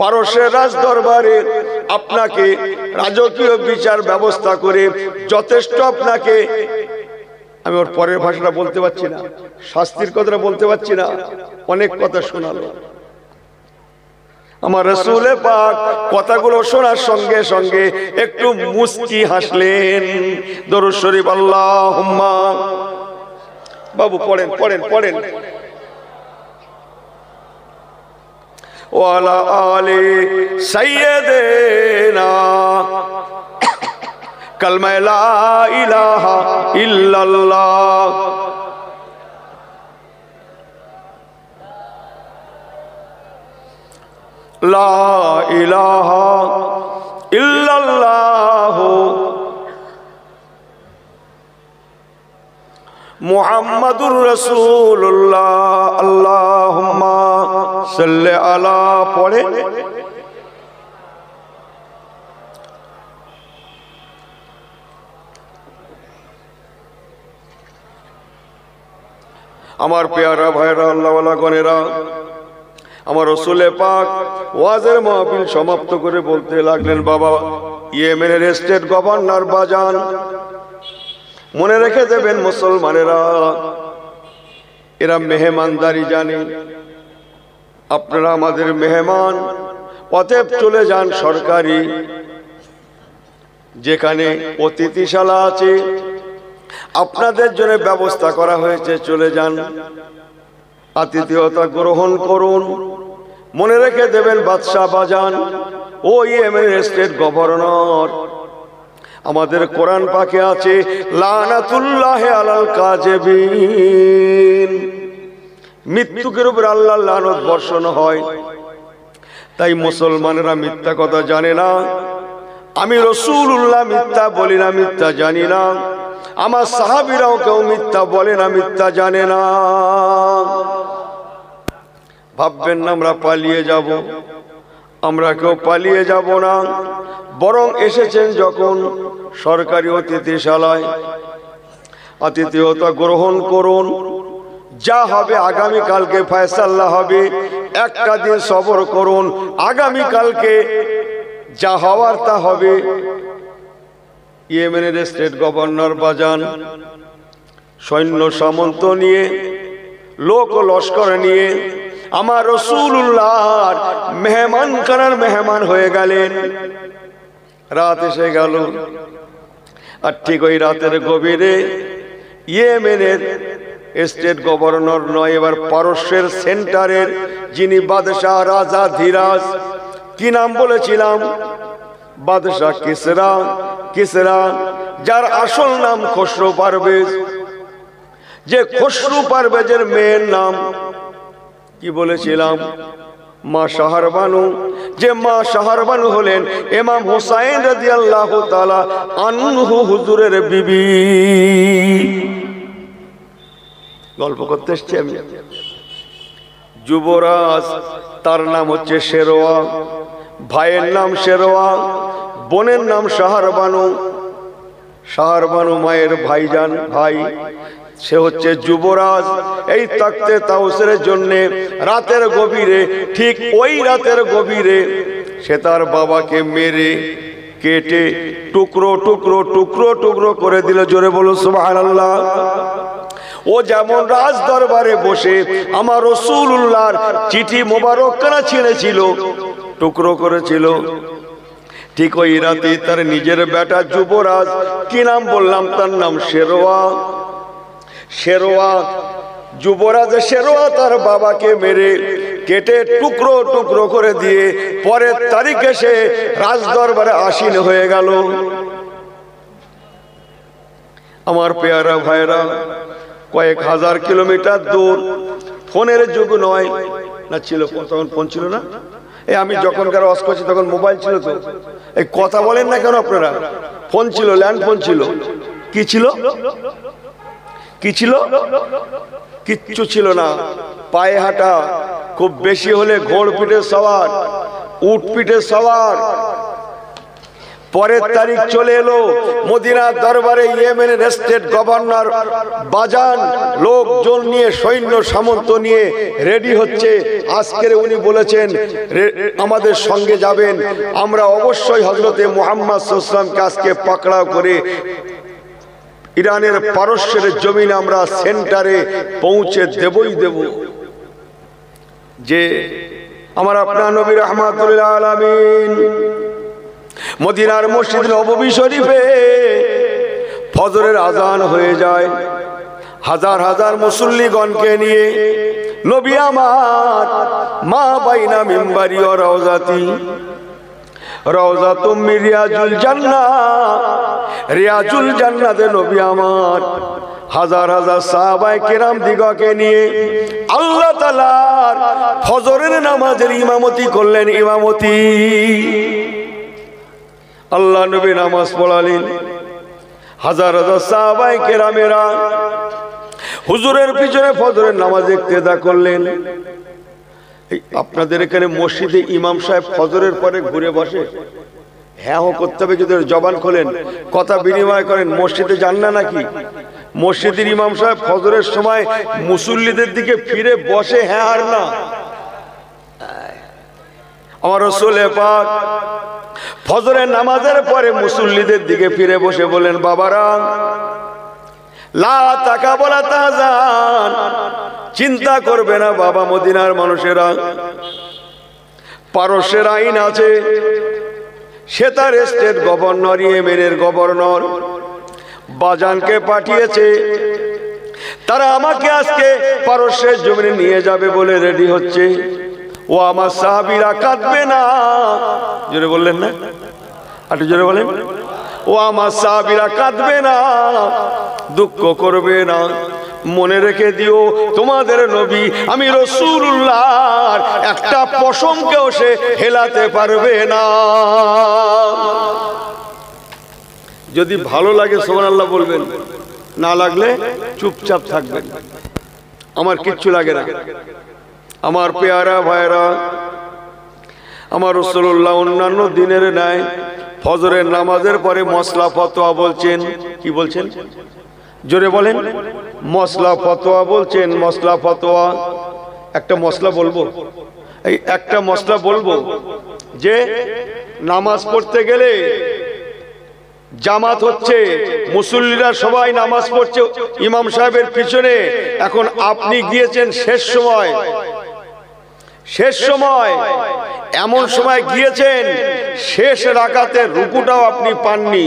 পারস্যের রাজ দরবারে আপনাকে রাজকীয় বিচার ব্যবস্থা করে যথেষ্ট আপনাকে, আমি ওর পরের ভাষাটা বলতে পারছি না, শাস্তির কথাটা বলতে পারছি না, অনেক কথা শোনালো। আমার রাসূল পাক কথাগুলো শোনার সঙ্গে সঙ্গে একটু মুস্কি হাসলেন। দরুদ শরীফ আল্লাহুম্মা, বাবু পড়েন পড়েন পড়েন। ওয়ালা আলি সাইয়্যিদিনা কালমা লা ইলাহা ইল্লাল্লাহ। লা ইলাহা ইল্লাল্লাহ মুহাম্মাদুর রাসূলুল্লাহ। আল্লাহুম্মা সাল্লি আলা, পড়ে আমার পেয়ারা ভাইরা, আল্লাহওয়ালা গণেরা, আমার রাসূল পাক ওয়াজের মাহফিল সমাপ্ত করে বলতে লাগলেন, বাবা ইয়েমেনের স্টেট গভর্নর বাজান, মনে রেখে দেবেন মুসলমানেরা, এরা মেহমানদারি জানে, আপনারা আমাদের মেহমান, অতএব চলে যান সরকারি যেখানে অতিথিশালা আছে, আপনাদের জন্য ব্যবস্থা করা হয়েছে, চলে যান, আতিথেয়তা গ্রহণ করুন। মনে রেখে দেবেন বাদশাহ বাজান, ও ইয়েমেনের স্টেট গভর্নর, আমাদের কোরআন পাকে আছে লানাতুল্লাহি আলাল কাযিবিন, মৃত্যুকের উপর আল্লাহর লানত বর্ষণ হয়। তাই মুসলমানেরা মিথ্যা কথা জানে না, আমি রাসূলুল্লাহ মিথ্যা বলি না, মিথ্যা জানি না, আমার সাহাবীরাও কেউ মিথ্যা বলে না, মিথ্যা জানে না। ভাববেন না আমরা পালিয়ে যাব, আমরা কেউ পালিয়ে যাব না, বরং এসেছেন যখন সরকারি অতিথিশালায়, আতিথেয়তা গ্রহণ করুন। যা হবে আগামীকালকে ফয়সালা হবে, একটা দিন সবর করুন, আগামীকালকে যা হওয়ার তা হবে। ইয়েমেনের স্টেট গভর্নর বাজান সৈন্য সামন্ত নিয়ে, লোক লস্কর নিয়ে আমার রাসূলুল্লাহর মেহমান খানার মেহমান হয়ে গেলেন। রাত এসে গেল, আর ঠিক ওই রাতের গভীরে ইয়েমেনের স্টেট গভর্নর নয়, এবার পারস্যের সেন্টারের যিনি বাদশাহ রাজা ধীরাজ, কি নাম বলেছিলাম, বাদশাহ কিসরা, কিসরা যার আসল নাম খসরু পারভেজ, যে খসরু পারভেজের মেয়ের নাম কি বলেছিলাম, মা শাহরবানু, যে মা শাহরবানু হলেন ইমাম হুসাইন রাদিয়াল্লাহু তাআলা আনহু হুজুরের বিবি। গল্প করতে এসেছি আমি। যুবরাজ, তার নাম হচ্ছে শেরওয়া, ভাইয়ের নাম শেরওয়া, বোনের নাম শাহরবানু। শাহরবানু মায়ের ভাইজান, ভাই, সে হচ্ছে যুবরাজ। এই তাকতে তাউসের জন্য রাতের গভীরে, ঠিক ওই রাতের গভীরে সে তার বাবাকে মেরে কেটে টুকরো টুকরো টুকরো টুকরো করে দিল। জোরে বলো সুবহানাল্লাহ। ও যেমন রাজ দরবারে বসে আমার রাসূলুল্লাহর চিঠি মোবারকখানা ছিঁড়েছিল, টুকরো করেছিল, ঠিক ওই রাতে তার নিজের বেটা যুবরাজ, কি নাম বললাম, তার নাম শেরওয়া। শেরওয়া, যুবরাজ শেরওয়া তার বাবাকে মেরে কেটে টুকরো টুকরো করে দিয়ে পরের তারিখে সে রাজ দরবারে আসীন হয়ে গেল। আমার পেয়ারা ভাইরা, কয়েক হাজার কিলোমিটার দূর, ফোনের যুগ নয় না, ছিল তখন ফোন ছিল না, এই আমি যখনকার ওয়াজ করছি তখন মোবাইল ছিল, তো এই কথা বলেন না কেন আপনারা, ফোন ছিল, ল্যান্ড ফোন ছিল, কি ছিল, কি ছিল, কিচ্ছু ছিল না। পায়ে হাঁটা, খুব বেশি হলে ঘোড় পিঠে সওয়ার, উট পিঠে সওয়ার, পরের তারিখ চলে এলো, মদিনার দরবারে ইয়েমেনের স্টেট গভর্নর বাজান লোকজন নিয়ে সৈন্য সামন্ত নিয়ে রেডি হচ্ছে। আজকের উনি বলেছেন আমাদের সঙ্গে যাবেন, আমরা অবশ্যই হযরতে মুহাম্মদ সাল্লাল্লাহু আলাইহি ওয়াসাল্লামকে আজকে পাকড়াও করে ইরানের পারস্যের জমিনে আমরা সেন্টারে পৌঁছে দেবই দেব। যে আমার আপনার নবী রাহমাতুল লিল আলামিন মদিনার মসজিদ নববী শরীফে ফজরের আজান হয়ে যায়, হাজার হাজার মুসল্লিগণকে নিয়ে নবী আমার মা বাইনা মিম্বারি ও রওজাতি রওজাতুম মিন রিয়াজুল জান্নাহ, রিয়াজুল জান্নাতে নবী আমার হাজার হাজার সাহাবায়ে কেরাম দিগকে নিয়ে আল্লাহ তাআলার ফজরের নামাজের ইমামতি করলেন। ইমামতি আল্লাহ নবী নামাজ পড়ালেন, হাজার হাজার সাহাবায়ে কেরামেরা হুজুরের পিছনে ফজরের নামাজ ইক্তেদা করলেন। আপনাদের এখানে মসজিদে ইমাম সাহেব ফজরের পরে ঘুরে বসে? হ্যাঁ ও করতে হবে, যদি জবান খোলেন কথা বিনিময় করেন। মসজিদে যান না নাকি? মসজিদের ইমাম সাহেব ফজরের সময় মুসল্লিদের দিকে ফিরে বসে, হ্যাঁ আর না? আমার রাসূল পাক ফজরের নামাজের পরে মুসল্লিদের দিকে ফিরে বসে বলেন, বাবারা লা তাকাবলা তাহজান, চিন্তা করবে না বাবা। মদিনার মানুষেরা, পারস্যের আইন আছে, সে তার স্টেট গভর্নর ইয়েমেনের গভর্নর বাজানকে পাঠিয়েছে, তারা আমাকে আজকে পারস্যের জমিনে নিয়ে যাবে বলে রেডি হচ্ছে। ও আমার সাহাবীরা কাঁদবে না, জোরে বললেন না? একটু জোরে বলেন। ও আমার সাহাবীরা কাঁদবে না, দুঃখ করবে না, মনে রেখে দিও তোমাদের নবী আমি রাসূলুল্লাহর একটা পশমকেও সে হেলাতে পারবে না। যদি ভালো লাগে সুবহানাল্লাহ বলবেন, না লাগলে চুপচাপ থাকবেন। আমার কিচ্ছু লাগে না। আমার পেয়ারা ভাইরা, আমার রাসূলুল্লাহ অন্যান্য দিনের ন্যায় ফজরের নামাজের পরে মসলা ফতোয়া বলছেন। কি বলছেন? জোরে বলেন। মসলা ফতোয়া বলছেন। মসলা ফতোয়া একটা মসলা বলবো, এই একটা মসলা বলবো যে নামাজ পড়তে গেলে জামাত হচ্ছে, মুসল্লিরা সবাই নামাজ পড়ছে ইমাম সাহেবের পিছনে, এখন আপনি গিয়েছেন শেষ সময়, শেষ সময় এমন সময় গিয়েছেন শেষ রাকাতের রুকুটাও আপনি পাননি,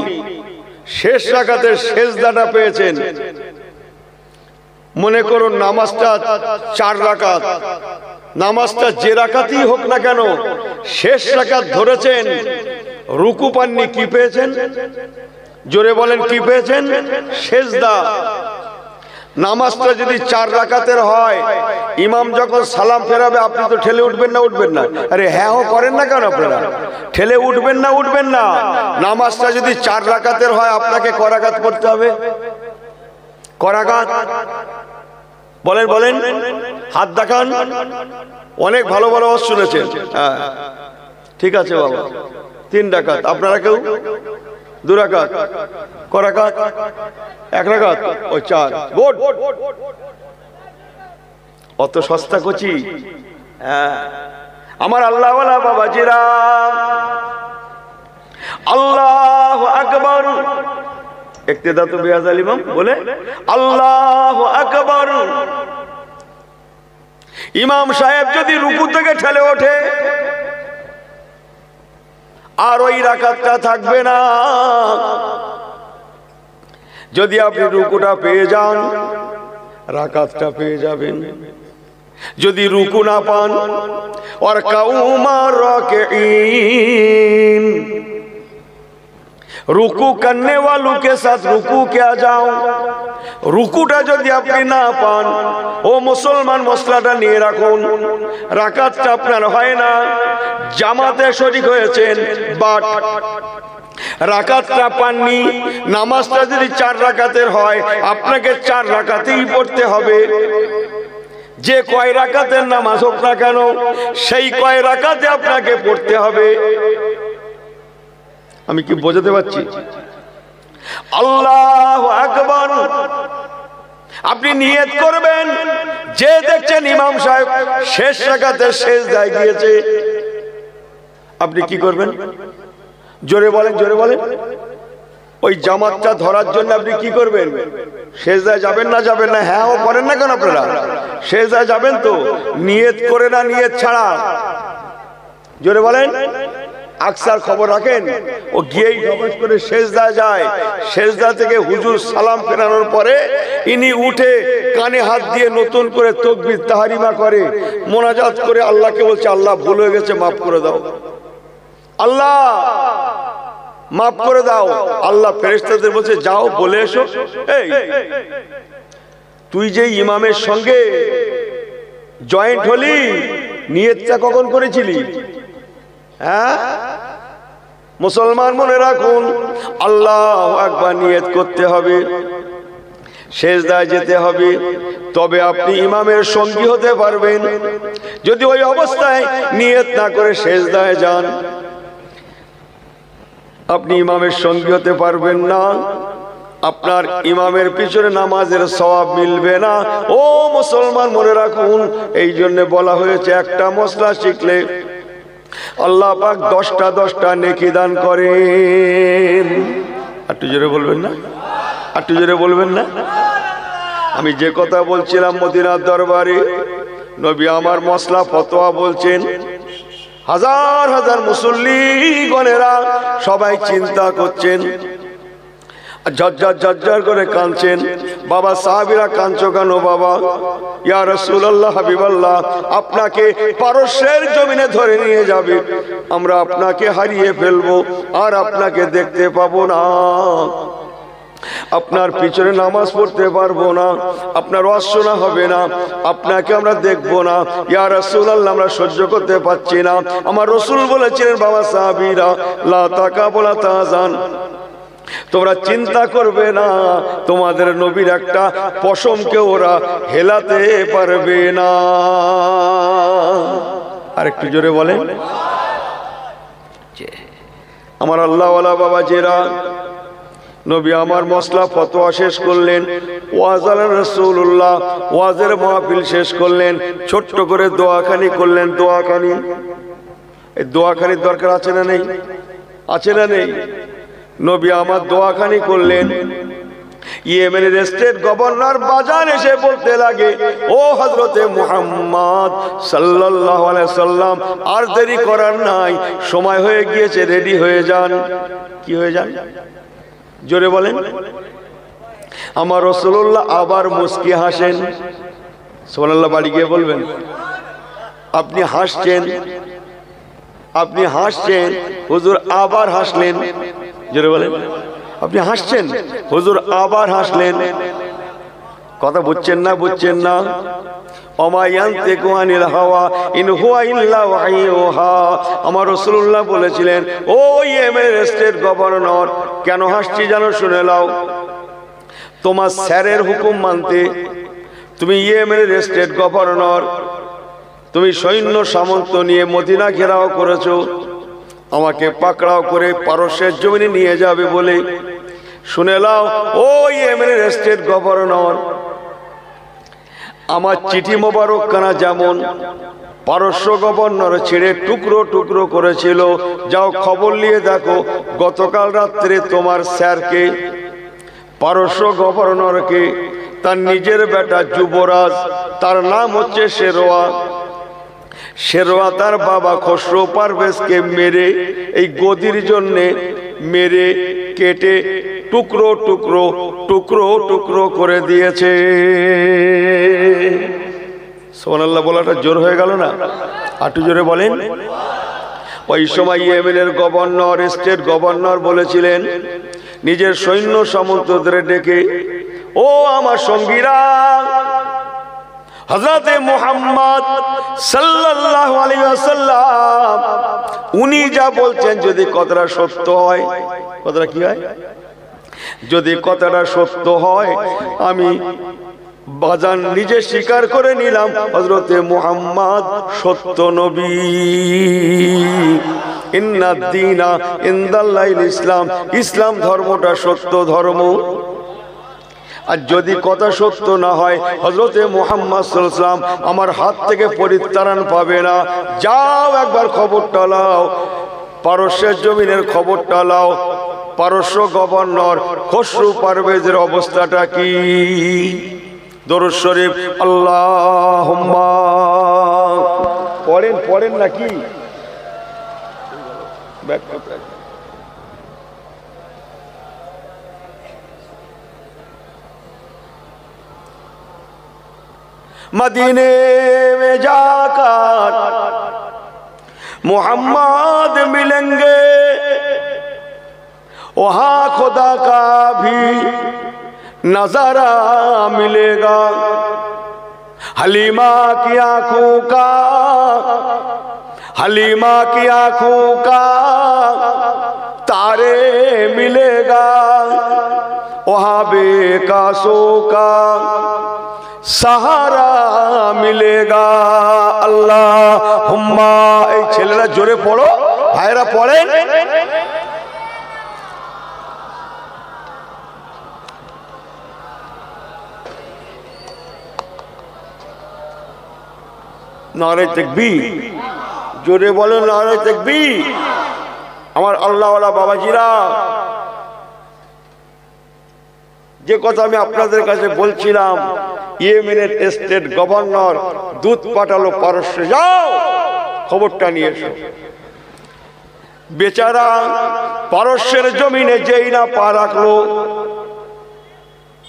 শেষ রাকাতের সেজদাটা পেয়েছেন। মনে করুন নামাজটা 4 রাকাত, নামাজটা যে রাকাতই হোক না কেন শেষ রাকাত ধরেছেন, রুকু পাননি, কি পেয়েছেন? জোরে বলেন, কি পেয়েছেন? সেজদা। নামাজটা যদি 4 রাকাতের হয়, ইমাম যখন সালাম ফেরাবে আপনি তো ঠেলে উঠবেন না? উঠবেন না? আরে হ্যাঁ করেন না কেন আপনারা? ঠেলে উঠবেন না? উঠবেন না? নামাজটা যদি 4 রাকাতের হয় আপনাকে ক রাকাত পড়তে হবে? ক রাকাত বলেন? বলেন, হাত দেখান। অনেক ভালো ভালো ওয়াজ শুনেছেন। হ্যাঁ ঠিক আছে বাবা, 3 রাকাত। আপনারা কেউ 2 রাকাত? ক রাকাত? 1 রাকাত? ওই 4। গুড। অত সস্তা কচি? হ্যাঁ আমার আল্লাহওয়ালা বাবাজিরা, আল্লাহু আকবার। ইক্তেদা তো বিহাজাল ইমাম বলে আল্লাহু আকবার। ইমাম সাহেব যদি রুকু থেকে ঠেলে ওঠে আর ওই রাকাতটা থাকবে না। যদি আপনি রুকুটা পেয়ে যান রাকাতটা পেয়ে যাবেন। যদি রুকু না পান, और कौमा राकिईन, रुकू करने वालों के साथ रुकू क्या जाओ। রুকুটা যদি আপনি না পান, ও মুসলমান মসলাটা নিয়ে রাখুন, রাকাতটা আপনার হয় না, জামাতে শরীক হয়েছেন বাট রাকাতটা পাননি। নামাজটা যদি 4 রাকাতের হয় আপনাকে 4 রাকাতেই পড়তে হবে। যে কয় রাকাতের নামাজ হোক না কেন সেই কয় রাকাতে আপনাকে পড়তে হবে। আমি কি বোঝাতে পারছি? আল্লাহু আকবার। আপনি নিয়ত করবেন, যে দেখছেন ইমাম সাহেব শেষ রাকাতে সিজদায় গিয়েছে, আপনি কি করবেন? জোরে বলেন, জোরে বলেন। ওই জামাতটা ধরার জন্য আপনি কি করবেন? সিজদায় যাবেন না যাবেন না? হ্যাঁ ও করেন না কেন আপনারা? সিজদায় যাবেন তো, নিয়ত করে না নিয়ত ছাড়া? জোরে বলেন। আকসার খবর রাখেন, ও গিয়েই নামাজ করে সিজদায় যায়। সিজদা থেকে হুজুর সালাম ফেরানোর পরে ইনি উঠে কানে হাত দিয়ে নতুন করে তাকবীর তাহরিমা করে, মোনাজাত করে আল্লাহকে বলছে, আল্লাহ ভুল হয়ে গেছে, মাফ করে দাও, আল্লাহ মাফ করে দাও। আল্লাহ ফেরেশতাদের বলছে, যাও বলে এসো। এই তুই যে ইমামের সঙ্গে জয়েন্ট হলি, নিয়তটা কখন করেছিলি? হ্যাঁ মুসলমান, মনে রাখুন, আল্লাহু আকবার নিয়ত করতে হবে, সিজদায় যেতে হবে, তবে আপনি ইমামের সঙ্গী হতে পারবেন। যদি ওই অবস্থায় নিয়ত না করে সিজদায় যান, আপনি ইমামের সঙ্গী হতে পারবেন না, আপনার ইমামের পিছনে নামাজের সওয়াব মিলবে না। ও মুসলমান, মনে রাখুন, এই জন্য বলা হয়েছে একটা মশলা শিখলে আল্লাহ পাক 10টা নেকি দান করেন। একটু জোরে বলবেন না? একটু জোরে বলবেন না? আমি যে কথা বলছিলাম মদিনার দরবারে, নবী আমার মশলা ফতোয়া বলছেন, হাজার হাজার মুসল্লিগণেরা সবাই চিন্তা করছেন, ঝরঝর ঝরঝর করে কাঁদছেন। বাবা সাহাবীরা, কাঁদছো কেন বাবা? ইয়া রাসূলুল্লাহ, হাবিবাল্লাহ, আপনাকে পারস্যের জমিনে ধরে নিয়ে যাবে, আমরা আপনাকে হারিয়ে ফেলবো, আর আপনাকে দেখতে পাবো না, আপনার পিছনে নামাজ পড়তে পারবো না, আপনার ওয়াজ শোনা হবে না, আপনাকে আমরা দেখবো না। ইয়া রাসূলুল্লাহ, আমরা সহ্য করতে পারছি না। আমার রাসূল বলেছিলেন, বাবা সাহাবীরা, লা তাকাবু লা তাহজান, তোমরা চিন্তা করবে না, তোমাদের নবীর একটা পশমকে ওরা হেলাতে পারবে না। আরেকটু জোরে বলেন। আমার আল্লাহওয়ালা বাবাজিরা, নবী আমার মশলা ফতোয়া শেষ করলেন, ওয়াজ আলা রাসূলুল্লাহ, ওয়াজের মাহফিল শেষ করলেন, ছোট্ট করে দোয়াখানি করলেন। দোয়াখানি, এই দোয়াখানির দরকার আছে না নেই? আছে না নেই? নবী আমার দোয়াখানি করলেন। ইয়েমেনের স্টেট গভর্নর বাজান এসে বলতে লাগে, ও হযরতে মুহাম্মদ সাল্লাল্লাহু আলাইহি সাল্লাম, আর দেরি করার নাই, সময় হয়ে গিয়েছে, রেডি হয়ে যান। কি হয়ে যান? জোরে বলেন। আমার রাসূলুল্লাহ আবার মুস্কি হাসেন। সুবহানাল্লাহ, বাড়ি গিয়ে বলবেন। আপনি হাসছেন, আপনি হাসছেন, হুজুর আবার হাসলেন। জোরে বলেন। আপনি হাসছেন, হুজুর আবার হাসলেন। কথা বুঝছেন না? বুঝছেন না? ওমা ইয়ানতিকু আনিল হাওয়া ইন হুয়া ইল্লা ওয়াহয়ুহা। আমার রাসূলুল্লাহ বলেছিলেন, ও ইয়েমেনের স্টেট গভর্নর, কেন হাসছি জানো? শুনে নাও। তোমার স্যারের হুকুম মানতে, তুমি ইয়েমেনের স্টেট গভর্নর, তুমি সৈন্য সামন্ত নিয়ে মদিনা ঘেরাও করেছো, আমাকে পাকড়াও করে পারস্যের জমিনে নিয়ে যাবে বলে। শুনে নাও, ও ইয়েমেনের স্টেট গভর্নর, আমার চিঠি মোবারক খানা যেমন পারস্য গভর্নর ছেড়ে টুকরো টুকরো করেছিল, যাও খবর নিয়ে দেখো, গতকাল রাত্রে তোমার স্যারকে, পারস্য গভর্নরকে, তার নিজের বেটা যুবরাজ, তার নাম হচ্ছে শেরওয়া, শেরওয়া তার বাবা খসরু পারভেজকে মেরে, এই গদির জন্যে মেরে কেটে টুকরো টুকরো টুকরো টুকরো করে দিয়েছে। সুবহানাল্লাহ বলাটা জোর হয়ে গেল না? একটু জোরে বলেন। ওই সময় ইয়েমেনের গভর্নর, স্টেট গভর্নর বলেছিলেন নিজের সৈন্য সামন্তদের ডেকে, ও আমার সঙ্গীরা, হযরতে মুহাম্মদ সাল্লাল্লাহু আলাইহি ওয়াসাল্লাম উনি যা বলছেন, যদি কথাটা সত্য হয়, কথাটা কি হয়? যদি কথাটা সত্য হয়, আমি বাজান নিজে স্বীকার করে নিলাম হযরতে মুহাম্মদ সত্য নবী। ইন্নাদ-দীনা ইনদাল্লাহিল ইসলাম, ইসলাম ধর্মটা সত্য ধর্ম। আর যদি কথা সত্য না হয়, হযরতে মুহাম্মদ সাল্লাল্লাহু আলাইহি ওয়াসাল্লাম আমার হাত থেকে পরিত্রাণ পাবে না। যাও একবার খবরটা লাও, পারস্যের জমিনের খবরটা লাও, পারস্য গভর্নর খসরু পারভেজের অবস্থাটা কি। দরুদ শরীফ আল্লাহুম্মা পড়েন নাকি? मदीने में जाकर मोहम्मद मिलेंगे, वहाँ खुदा का भी नजारा मिलेगा। हलीमा की आंखों का, हलीमा की आंखों का तारे मिलेगा, वहाँ बेकासों का सहारा मिलेगा। अल्लाहुम्मा। এই ছেলেরা জোরে পড়ো, ভাইরা পড়েন। নারে তাকবীর, জোরে বলো নারে তাকবীর। আমার আল্লাহওয়ালা বাবাজিরা, যে কথা আমি আপনাদের কাছে বলছিলাম, ইয়েমেনের স্টেট গভর্নর দূত পাঠালো পারস্যে, যাও খবরটা নিয়ে এসো। বেচারা পারস্যের জমিনে যেই না পা রাখলো,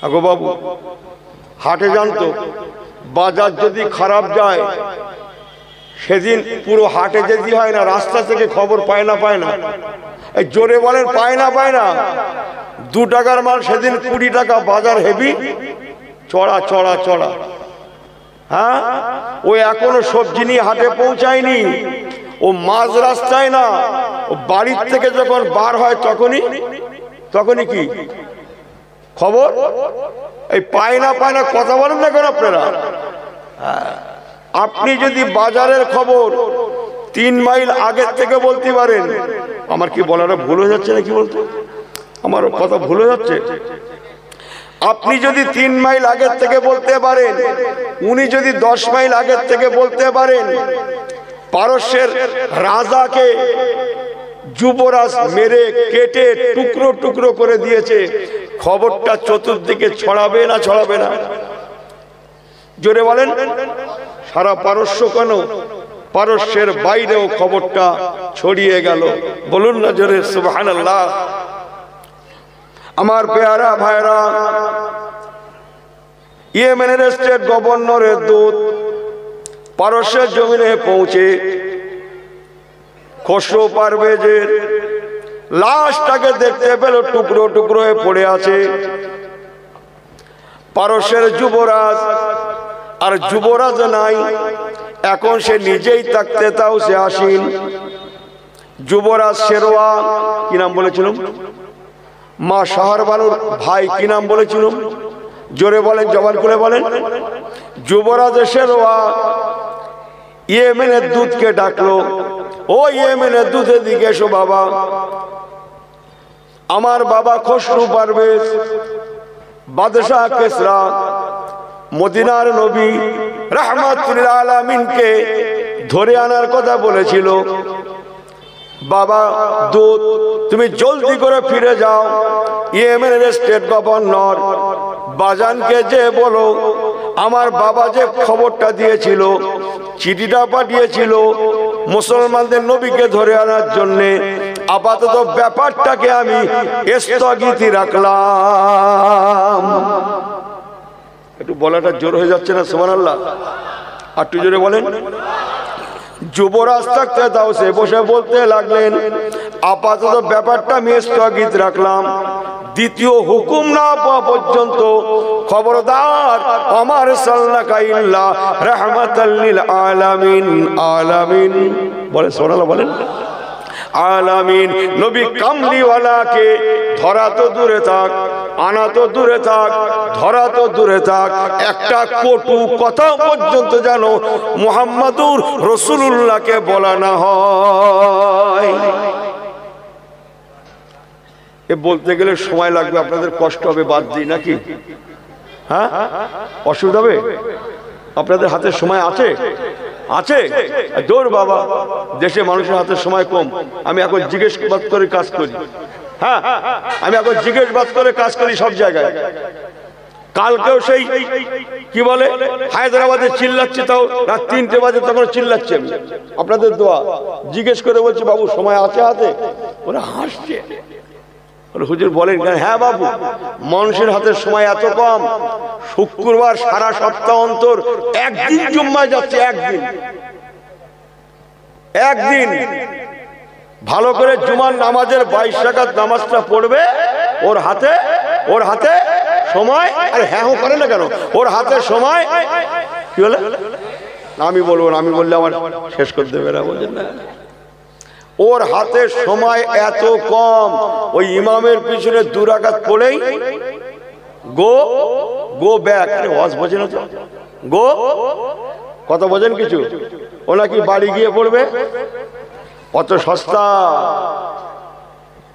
আগো বাবু হাটে জানতো বাজার যদি খারাপ যায়, সেদিন পুরো হাটে যেতে হয় না, রাস্তা থেকে খবর পায় না। এই জোরে বলেন পায় না। 2 টাকার মাল সেদিন 20 টাকা, বাজার হেভি চড়া। হ্যাঁ, ও এখনো সবজি নিয়ে হাটে পৌঁছায়নি, ও মাঝ রাস্তায় না, ও বাড়ির থেকে যখন বার হয় তখনই কি খবর। এই পায় না কথা বলেন না কেন আপনারা? আপনি যদি বাজারের খবর 3 মাইল আগের থেকে বলতে পারেন, আমার কি বলাটা ভুল হয়ে যাচ্ছে নাকি বলতে? আমার কথা ভুল হয়ে যাচ্ছে? আপনি যদি 3 মাইল আগের থেকে বলতে পারেন, উনি যদি 10 মাইল আগের থেকে বলতে পারেন, পারস্যের রাজাকে যুবরাজ মেরে কেটে টুকরো করে দিয়েছে, খবরটা চতুর্দিকে ছড়াবে না? জোরে বলেন। সারা পারস্য কেন, পারস্যের বাইরেও খবরটা ছড়িয়ে গেল। বলুন না জোরে সুবহানাল্লাহ। আমার পেয়ারা ভাইরা, ইয়েমেনের স্টেট গভর্নরের দূত পারস্যের জমিনে পৌঁছে খসরু পারভেজের লাশটাকে দেখতে পেল, টুকরো হয়ে পড়ে আছে। পারস্যের যুবরাজ, আর যুবরাজ নাই এখন, সে নিজেই থাকতে তাও সে আসীন। যুবরাজ শেরওয়া, কি নাম বলেছিলাম? মা শাহরবানুর ভাই, কি নাম বলেছিলাম? জোরে বলেন, জবান খুলে বলেন। যুবরাজ শেরওয়া ইয়েমেনের দূতকে ডাকলো, ও ইয়েমেনের দূতের দিকে এসো বাবা, আমার বাবা খসরু পারভেজ বাদশাহ কিসরা মদিনার নবী রাহমাতুল আলামিনকে ধরে আনার কথা বলেছিল। বাবা দূত, তুমি জলদি করে ফিরে যাও, ইয়েমেনের স্টেট গভর্নর বাজানকে যে বলো, আমার বাবা যে খবরটা দিয়েছিল, চিঠিটা পাঠিয়েছিল মুসলমানদের নবীকে ধরে আনার জন্যে, আপাতত ব্যাপারটাকে আমি স্থগিত রাখলাম। একটু বলাটা জোর হয়ে যাচ্ছে না? সুবহানাল্লাহ। আর একটু জোরে বলেন। যুবরাজ থাকতে দাও, সে বসে বলতে লাগলেন, আপাতত ব্যাপারটা আমি স্থগিত রাখলাম, দ্বিতীয় হুকুম না পাওয়া পর্যন্ত খবরদার আমার সাল্লাকা ইল্লা রাহমাতাল লিল আলামিন। আলামিন বলে, সুবহানাল্লাহ বলেন। আলামিন নবী কামলিওয়ালাকে ধরা তো দূরে থাক, আনা তো দূরে থাক, ধরা তো দূরে থাক, একটা কটু কথা পর্যন্ত যেন মুহাম্মাদুর রাসূলুল্লাহকে বলা না হয়। বলতে গেলে সময় লাগবে, আপনাদের কষ্ট হবে, বাদ দিই নাকি? হ্যাঁ, অসুবিধা হবে? আপনাদের হাতে সময় আছে? আছে? জোর বাবা, দেশে মানুষের হাতে সময় কম। আমি এখন জিজ্ঞেসবাদ করে কাজ করি। হ্যাঁ, আমি এখন জিজ্ঞেসবাদ করে কাজ করি সব জায়গায়। কালকেও সেই কি বলে হায়দ্রাবাদে চিল্লাচ্ছে, তাও রাত 3টে বাজে তখন চিল্লাচ্ছে। আপনাদের দোয়া জিজ্ঞেস করে বলছি, বাবু সময় আছে হাতে? ওরা হাসছে। হুজুর বলেন, হ্যাঁ বাবু, মানুষের হাতে সময় এত কম, শুক্রবার সারা সপ্তাহ অন্তর একদিন জুম্মায় যাচ্ছে, একদিন ভালো করে জুমার নামাজের 22 রাকাত নামাজটা পড়বে, ওর হাতে সময়। আরে হ্যাঁ করে না কেন? ওর হাতে সময় কি বলে? আমি বলবো না, আমি বললে আমার শেষ করে দেবে না, বলছেন না? ওর হাতে সময় এত কম, ওই ইমামের পিছনে 2 রাকাত পড়েই গো ব্যাক। আরে ওয়াজ বোঝেন তো? গো কত বোঝেন কিছু? ও নাকি বাড়ি গিয়ে পড়বে। অত সস্তা?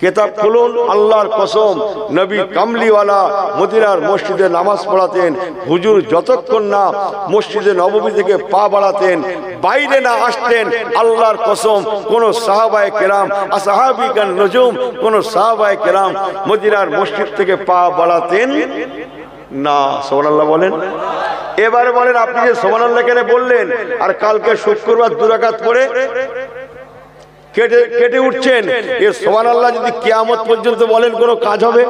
কেতাব খুলুন, আল্লাহর কসম, নবী কামলিওয়ালা মদিনার মসজিদে নামাজ পড়াতেন। হুজুর যতক্ষণ না মসজিদে নববী থেকে পা বাড়াতেন, বাইরে না আসতেন, আল্লাহর কসম কোন সাহাবায়ে কেরাম আসহাবিকান নজুম, কোন সাহাবায়ে কেরাম মদিনার মসজিদ থেকে পা বাড়াতেন না। সুবহানাল্লাহ বলেন। এবারে বলেন, আপনি যে সুবহানাল্লাহ কেন বললেন, আর কালকে শুক্রবার 2 রাকাত পড়ে কেটে উঠছেন, এর সুবহানাল্লাহ যদি কিয়ামত পর্যন্ত বলেন কোনো কাজ হবে?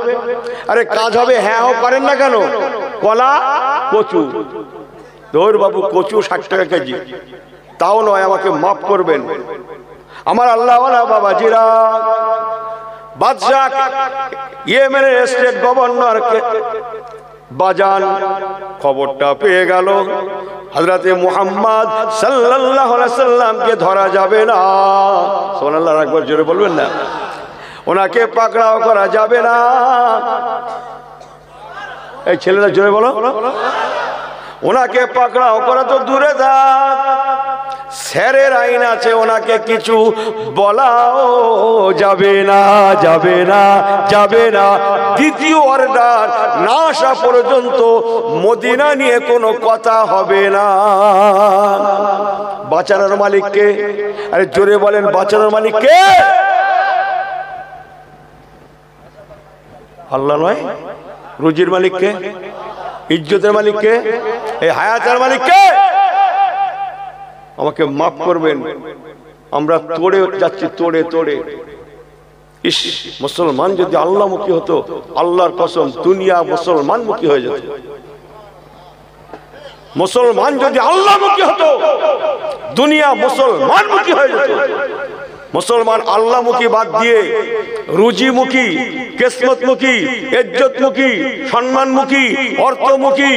আরে কাজ হবে। হ্যাঁ করেন না কেন? কলা কচু, ধর বাবু, কচু 60 টাকা কেজি, তাও নয়, আমাকে মাফ করবেন আমার আল্লাহওয়ালা বাবাজিরা। বাদশাহ ইয়েমেনের স্টেট গভর্নরকে বাজান খবরটা পেয়ে গেল, হযরতে মুহাম্মদ সাল্লাল্লাহু আলাইহি সাল্লামকে ধরা যাবে না। সুবহানাল্লাহ, একবার জোরে বলবেন না? ওনাকে পাকড়াও করা যাবে না। এই ছেলেরা জোরে বলো। ওনাকে পাকড়াও করা তো দূরে থাক, স্যারের আইন আছে, ওনাকে কিছু বলাও যাবে না, যাবে না, যাবে না। দ্বিতীয় অর্ডার না আসা পর্যন্ত মদিনা নিয়ে কোনো কথা হবে না। বাঁচানোর মালিককে? আরে জোরে বলেন, বাঁচানোর মালিককে? আল্লাহ নয়? রুজির মালিককে? ইজ্জতের মালিককে? এই হায়াতের মালিককে? আমাকে মাফ করবেন, আমরা তোড়ে যাচ্ছি, তোড়ে। ইস, মুসলমান যদি আল্লাহমুখী হতো, আল্লাহর কসম দুনিয়া মুসলমানমুখী হয়ে যেত। মুসলমান যদি আল্লাহমুখী হতো, দুনিয়া মুসলমানমুখী হয়ে যেত। মুসলমান আল্লাহমুখী বাদ দিয়ে রুজিমুখী, কিসমতমুখী, ইজ্জতমুখী, সম্মানমুখী, অর্থমুখী।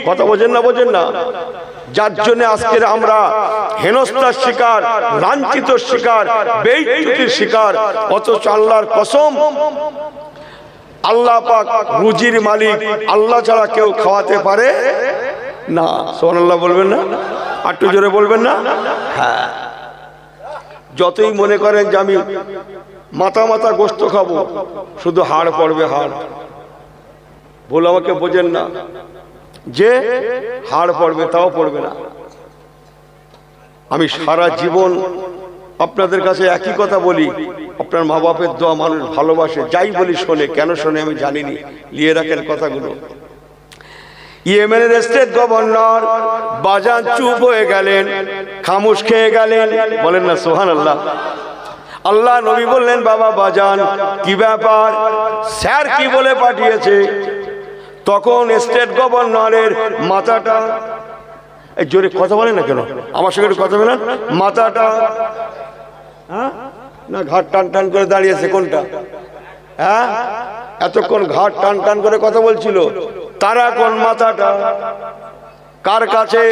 কথা বোঝেন না? যার জন্য আজকের আমরা হেনস্থার শিকার, লাঞ্ছিত শিকার, বেইজ্জতির শিকার। অথচ আল্লাহর কসম, আল্লাহ পাক রুজির মালিক, আল্লাহ ছাড়া কেউ খাওয়াতে পারে না। সুবহানাল্লাহ বলবেন না? একটু জোরে বলবেন না? হ্যাঁ, যতই মনে করেন যে আমি মাথা গোশত খাবো, শুধু হাড় পড়বে, হাড়। ভুল আমাকে বোঝেন না, যে হাড় পড়বে তাও পড়বে না। আমি সারা জীবন আপনাদের কাছে একই কথা বলি, আপনার মা বাপের দোয়া মানুষ ভালোবাসে, যাই বলি শোনে। কেন শোনে আমি জানিনি, নিয়ে রাখেন কথাগুলো। ইয়েমেনের স্টেট গভর্নর বাজান চুপ হয়ে গেলেন, খামোশ খেয়ে গেলেন। বলেন না সুবহানাল্লাহ। আল্লাহ নবী বললেন, বাবা বাজান কি ব্যাপার, স্যার কি বলে পাঠিয়েছে? তখন স্টেট গভর্নরের মাথাটা, এই জোরে কথা বলেন না কেন, আমার সঙ্গে কথা বলেন। মাথাটা না ঘাট টান করে দাঁড়িয়েছে, কোনটা? হ্যাঁ, এতক্ষণ ঘাট টান করে কথা বলছিল, তারা কোন মাথাটা কার কাছে?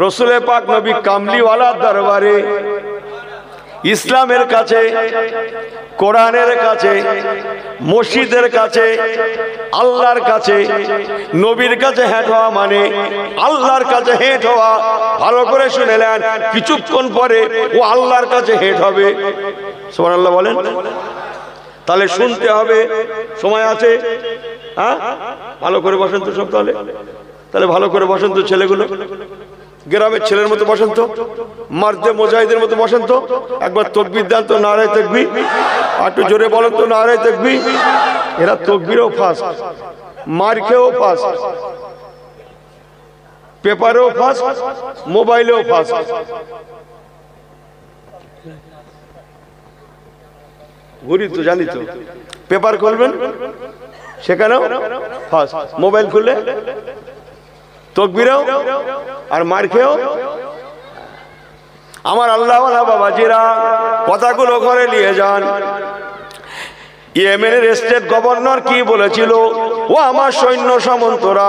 রসুলে পাক নবী কামলিওয়ালার দরবারে, ইসলামের কাছে, কোরআনের কাছে, মসজিদের কাছে, আল্লাহর কাছে। নবীর কাছে হেঁট হওয়া মানে আল্লাহর কাছে হেঁট হওয়া। ভালো করে শুনে নেন, কিছুক্ষণ পরে ও আল্লাহর কাছে হেঁট হবে। সুবহানাল্লাহ বলেন। তাহলে শুনতে হবে, সময় আছে। হ্যাঁ, ভালো করে বসেন তো সব। তাহলে ভালো করে বসেন তো ছেলেগুলো, গ্রামের ছেলের মতো বসেন তো, মার্দে মুজাহিদের মতো বসেন তো। একবার তাকবীর দেন তো, নারায়ে তাকবীর। আর একটু জোরে বলেন তো, নারায়ে তাকবীর। এরা তাকবীরেও ফার্স্ট, মার খেয়েও ফার্স্ট, পেপারেও ফার্স্ট, মোবাইলেও ফার্স্ট। ঘুরি তো, জানি তো। পেপার খুলবেন সেখানেও ফার্স্ট, মোবাইল খুললে তাকবীরেও আর মার খেয়েও। আমার আল্লাহওয়ালা বাবাজিরা, কথাগুলো ঘরে নিয়ে যান। ইয়েমেনের স্টেট গভর্নর কি বলেছিল? ও আমার সৈন্য সামন্তরা,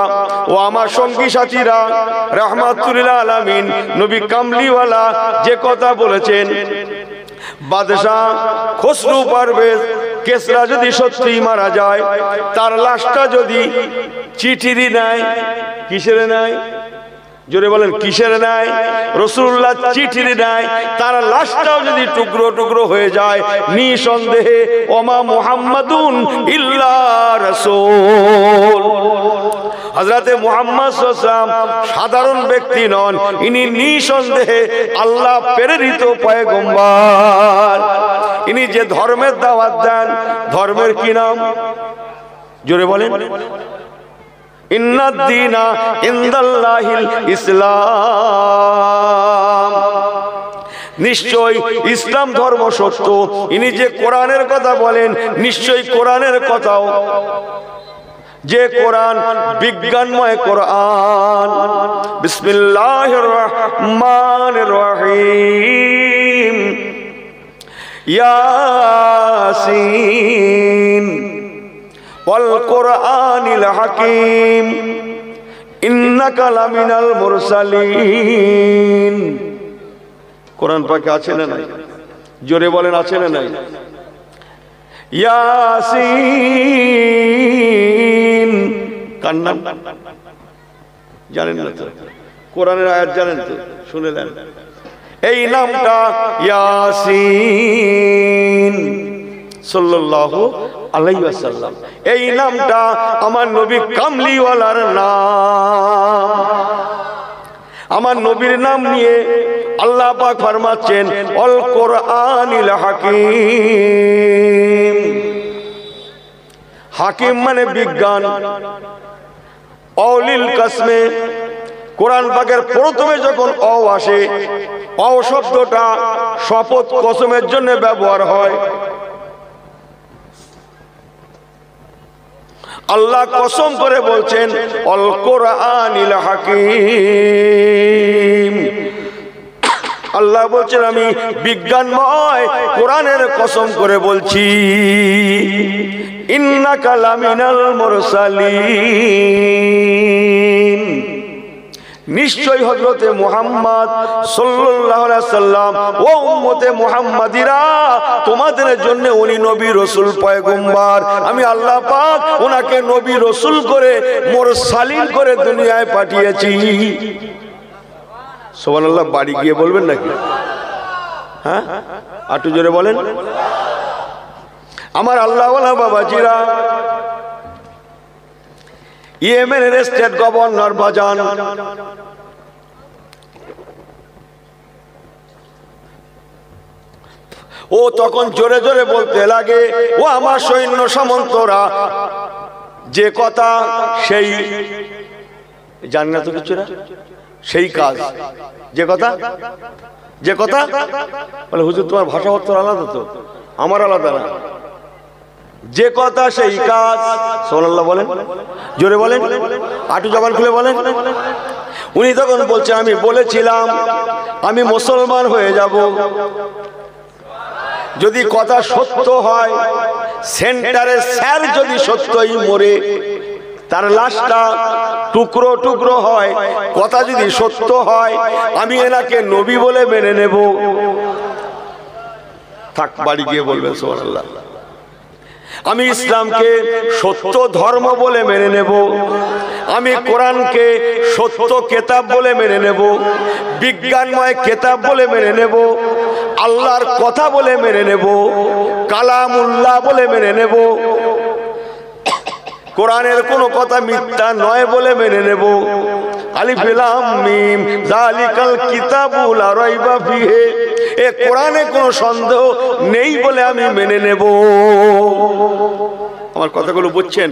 ও আমার সঙ্গী সাথীরা, রাহমাতুল লিল আলামিন নবী কামলিওয়ালা যে কথা বলেছেন, বাদশাহ খসরু পারভেজ কেসরা যদি সত্যি মারা যায়, তার লাশটা যদি চিঠির নেয়, কিসের নেয়? জোরে বলেন, কিসের নেয়? রাসূলুল্লাহ চিঠির নেয়, তার লাশটাও যদি টুকরো টুকরো হয়ে যায়, নিঃসন্দেহে ওমা মুহাম্মাদুন ইল্লা রাসূল। হযরতে মুহাম্মদ সাল্লাল্লাহু আলাইহি ওয়াসাল্লাম সাধারণ ব্যক্তি নন, ইনি নিঃসন্দেহে আল্লাহ প্রেরিত পয়গম্বর। ইনি যে ধর্মের দাওয়াত দেন, ধর্মের কি নাম? জোরে বলেন। ইন্নাদ দীনা ইনদাল্লাহিল ইসলাম। নিশ্চয় ইসলাম ধর্ম সত্য। ইনি যে কোরআনের কথা বলেন, নিশ্চয় কোরআনের কথাও, যে কোরআন বিজ্ঞানময় কোরআন। বিসমিল্লাহির রহমানির রহিম। ইয়াসিন ওয়াল কোরআনিল হাকিম ইন্নাকা লামিনাল মুরসালিন। কোরআন পাকে আছে না নাই? জোরে বলেন, আছে না নাই? ইয়াসিন কার নাম জানেন না তো? কোরআনের আয়াত জানেন তো? শুনে নেন। এই নামটা ইয়াসিন সাল্লাল্লাহু আলাইহি ওয়াসাল্লাম, এই নামটা আমার নবী কামলিওয়ালার নাম। আমার নবীর নাম নিয়ে আল্লাহ পাক ফরমাচ্ছেন, আল কোরআনিল হাকিম। হাকিম মানে বিজ্ঞান। অলিল কাসমে, কোরআন পাকের প্রথমে যখন অ আসে, অ শব্দটা শপথ কসমের জন্য ব্যবহার হয়। আল্লাহ কসম করে বলছেন, আল কোরআনিল হাকিম। আল্লাহ বলছেন, আমি বিজ্ঞানময় কোরআনের কসম করে বলছি। ইন্নাকা লামিনাল মুরসালিন। নিশ্চয় হযরতে মুহাম্মদ সাল্লাল্লাহু আলাইহি সাল্লাম ও উম্মতে মুহাম্মাদিরা, তোমাদের জন্য উনি নবী রাসূল পয়গম্বর। আমি আল্লাহ পাক ওনাকে নবী রাসূল করে মুরসালিন করে দুনিয়ায় পাঠিয়েছি। সুবহানাল্লাহ। বাড়ি গিয়ে বলবেন নাকি? হ্যাঁ, একটু জোরে বলেন। আমার আল্লাহওয়ালা বাবাজিরা, ইয়েমেনের স্টেট গভর্নর বাজান, ও তখন জোরে জোরে বলতে লাগে, ও আমার সৈন্য সামন্তরা, যে কথা সেই জানি না তো কিছু না, সেই কাজ, যে কথা, যে কথা বলে। হুজুর তোমার ভাষা অর্থ আলাদা তো, আমার আলাদা না। যে কথা সেই কাজ। সুবহানাল্লাহ বলেন, জোরে বলেন, আটু জবান খুলে বলেন। উনি তখন বলছে, আমি বলেছিলাম আমি মুসলমান হয়ে যাব যদি কথা সত্য হয়। সেন্টারে স্যার যদি সত্যই মরে, তার লাশটা টুকরো টুকরো হয়, কথা যদি সত্য হয়, আমি এনাকে নবী বলে মেনে নেব। থাক, বাড়ি গিয়ে বলবেন সুবহানাল্লাহ। আমি ইসলামকে সত্য ধর্ম বলে মেনে নেব। আমি কোরআনকে সত্য কেতাব বলে মেনে নেব, বিজ্ঞানময় কেতাব বলে মেনে নেব, আল্লাহর কথা বলে মেনে নেব, কালামুল্লাহ বলে মেনে নেব, কোরআনের কোনো কথা মিথ্যা নয় বলে মেনে নেব। আলিফ লাম মিম যালিকাল কিতাবু লা রাইবা ফিহি, এ কোরআনে কোনো সন্দেহ নেই বলে আমি মেনে নেব। আমার কথাগুলো বুঝছেন?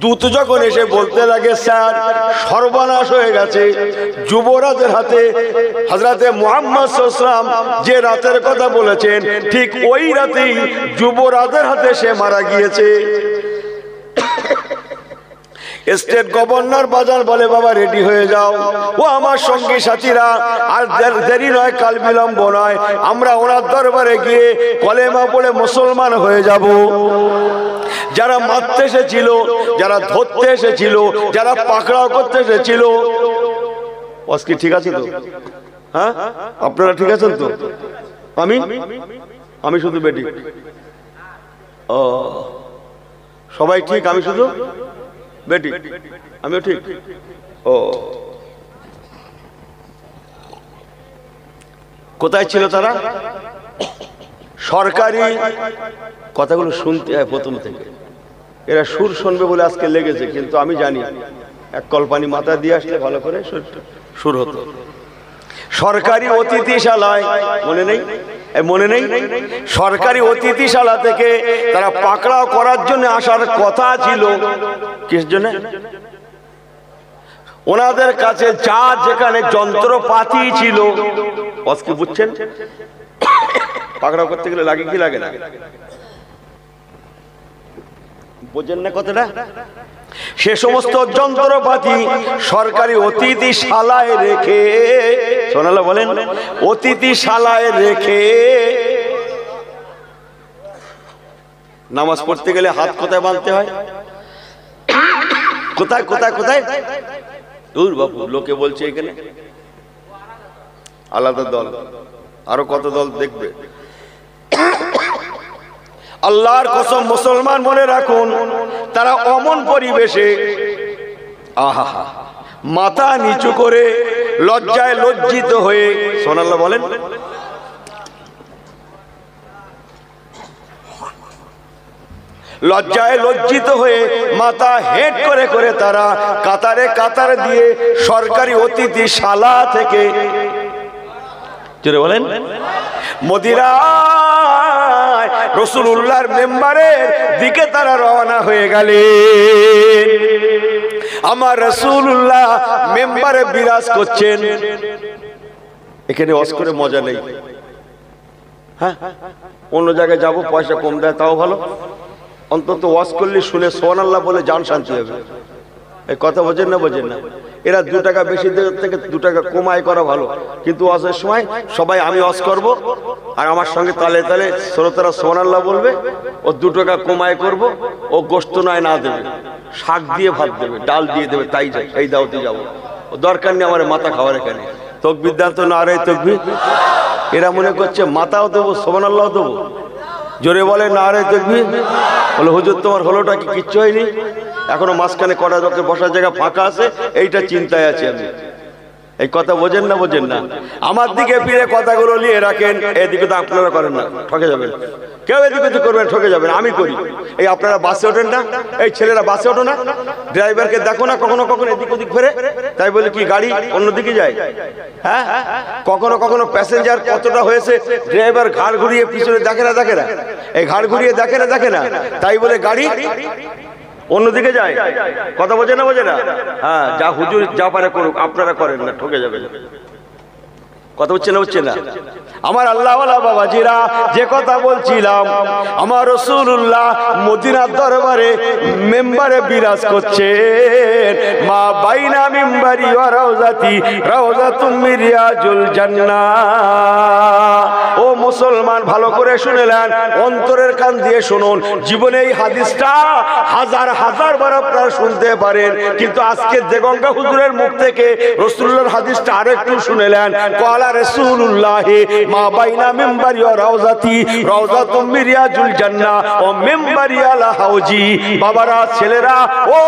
দূত যখন এসে বলতে লাগে, স্যার সর্বনাশ হয়ে গেছে, যুবরাজের হাতে হযরতে মুহাম্মদ সাল্লাল্লাহু আলাইহি ওয়াসাল্লাম যে রাতের কথা বলেছেন ঠিক ওই রাতেই যুবরাজের হাতে সে মারা গিয়েছে। স্টেট গভর্নর বাজার বলে, বাবা রেডি হয়ে যাও, ও আমার সঙ্গী সাথীরা, আর দেরি নয়, কাল বিলম্ব নয়, আমরা ওনার দরবারে গিয়ে কলেমা পড়ে মুসলমান হয়ে যাব। যারা মারতে এসেছিল, যারা ধরতে এসেছিল, যারা পাকড়াও করতে এসেছিল, কি ঠিক আছে তো? হ্যাঁ, আপনারা ঠিক আছেন তো? আমি শুধু বেটি? ও, সবাই ঠিক, আমি শুধু বেটি? আমিও ঠিক? ও, কোথায় ছিল তারা? সরকারি কথাগুলো শুনতে হয় প্রথম থেকে, এরা সুর শুনবে বলে আজকে লেগেছে, কিন্তু আমি জানি এক কল্পানি মাথা দিয়ে আসলে ভালো করে সুর হতো। সরকারি অতিথিশালায়, মনে নেই? মনে নেই? সরকারি অতিথিশালা থেকে তারা পাকড়াও করার জন্য আসার কথা ছিল। কিস জন্য? ওনাদের কাছে যা যেখানে যন্ত্রপাতি ছিল, কি বুঝছেন? পাকড়াও করতে গেলে লাগে কি লাগে না? বোঝেন না কথাটা? সে সমস্ত যন্ত্রপাতি সরকারি অতিথিশালায় রেখে, সোনালা বলেন, অতিথিশালায় রেখে নামাজ পড়তে গেলে হাত কোথায় বাঁধতে হয়? কোথায় কোথায় কোথায়? দূর বাবু, লোকে বলছে এখানে আলাদা দল, আরো কত দল দেখবে। আল্লাহর কসম, মুসলমান মনে রাখুন, তারা অমন পরিবেশে আহা মাথা নিচু করে লজ্জায় লজ্জিত হয়ে, সোনাল্লাহ বলেন, লজ্জায় লজ্জিত হয়ে মাথা হেট করে করে তারা কাতারে কাতার দিয়ে সরকারি অতিথিশালা থেকে, বলেন, মদিনায় রাসূলুল্লাহর মেম্বারের দিকে তারা রওনা হয়ে গেলেন। আমার রাসূলুল্লাহ মেম্বারে বিরাজ করছেন। এখানে ওয়াজ করে মজা নেই। হ্যাঁ, অন্য জায়গায় যাব, পয়সা কম দেয়, তাও ভালো, অন্তত ওয়াজ করলে শুনে সুবহানাল্লাহ বলে জান শান্তি হবে। এই কথা বোঝেন না? বোঝেন না? এরা 2 টাকা বেশি থেকে 2 টাকা কমাই করা ভালো, কিন্তু ওয়াজের সময় সবাই আমি ওয়াজ করব আর আমার সঙ্গে তালে তালে শ্রোতারা সুবহানাল্লাহ বলবে, ও 2 টাকা কমাই করব, ও গোশত নয় না দেবে, শাক দিয়ে ভাত দেবে, ডাল দিয়ে দেবে, তাই যাই, এই দাওতে যাবো, ও দরকার নেই আমার মাথা খাওয়ার। এখানে তাকবীর দান তো না রে তাকবীর। এরা মনে করছে মাথাও দেবো, সুবহানাল্লাহ দেবো, জোরে বলে না রে তাকবীর। বলে হুজুর তোমার হলোটা কি? কিচ্ছু হয়নি, এখনো মাঝখানে কটা লোকের বসার জায়গা ফাঁকা আছে, এইটা চিন্তায় আছি আমি। এই কথা বোঝেন না? বোঝেন না? আমার দিকে ফিরে কথাগুলো নিয়ে রাখেন, এদিকে তো আপনারা করেন না, ঠকে যাবেন। কেউ এদিকে তো করবেন, ঠকে যাবেন। আমি করি। এই আপনারা বাসে ওঠেন না, এই ছেলেরা বাসে ওঠো না, ড্রাইভারকে দেখো না কখনো কখনো এদিক ওদিক ফেরে, তাই বলে কি গাড়ি অন্যদিকে যায়? হ্যাঁ, কখনো কখনো প্যাসেঞ্জার কতটা হয়েছে, ড্রাইভার ঘাড় ঘুরিয়ে পিছনে দেখে না, দেখে না, এই ঘাড় ঘুরিয়ে দেখে না, দেখে না, তাই বলে গাড়ি অন্যদিকে যায়। কথা বোঝে না? বোঝে না? হ্যাঁ, যা হুজুর যা পারে করুক, আপনারা করেন না, ঠকে যাবে। কথা হচ্ছে না? হচ্ছে না? আমার আল্লাহওয়ালা বাবাজিরা, যে কথা বলছিলাম, আমার রাসূলুল্লাহ মদিনার দরবারে মেম্বারে বিরাজ করছেন। মা বাইনা মিম্বারি ওয়া রাউজাতি রাউজাতুম মিন রিয়াজুল জান্নাহ। ও মুসলমান ভালো করে শুনেলেন, অন্তরের কান দিয়ে শুনুন। জীবনে এই হাদিসটা হাজার হাজার বার আপনারা শুনতে পারেন, কিন্তু আজকে দেগঙ্গা হুজুরের মুখ থেকে রাসূলুল্লাহর হাদিসটা আরেকটু শুনেলেন। ক্বালা রাসূলুল্লাহ মা বাইনা মিম্বারি ওয়া রাউজাতি রাউজাতুম মিন রিয়াজুল জান্নাহ ও মিম্বারি আলা হাউজি। বাবারা, ছেলেরা, ও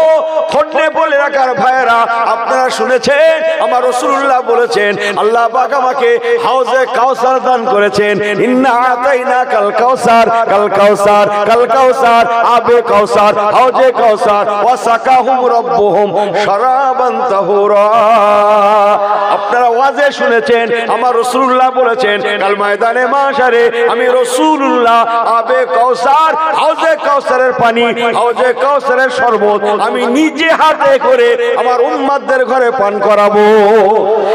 খন্ডে বলে রাখার ভাইয়েরা, আপনারা শুনেছেন আমার রাসূলুল্লাহ বলেছেন আল্লাহ পাক আমাকে হাউজে কাউসার দান করেছেন। ইন্না আতাইনা কাল কাউসার, কাল কাউসার, কাল কাউসার, আবে কাউসার, হাউজে কাউসার, ওয়া সাকাহুম রাব্বুহুম শারাবান তাহুরা। আপনারা ওয়াজে শুনেছেন আমার রাসূলুল্লাহ বলেছেন কাল ময়দানে মাশারে আমি রাসূলুল্লাহ আবে কাউসার, হাউজে কাউসারের পানি, হাউজে কাউসারের শরবত আমি নিজে হাতে করে আমার উম্মতদের ঘরে পান করাবো।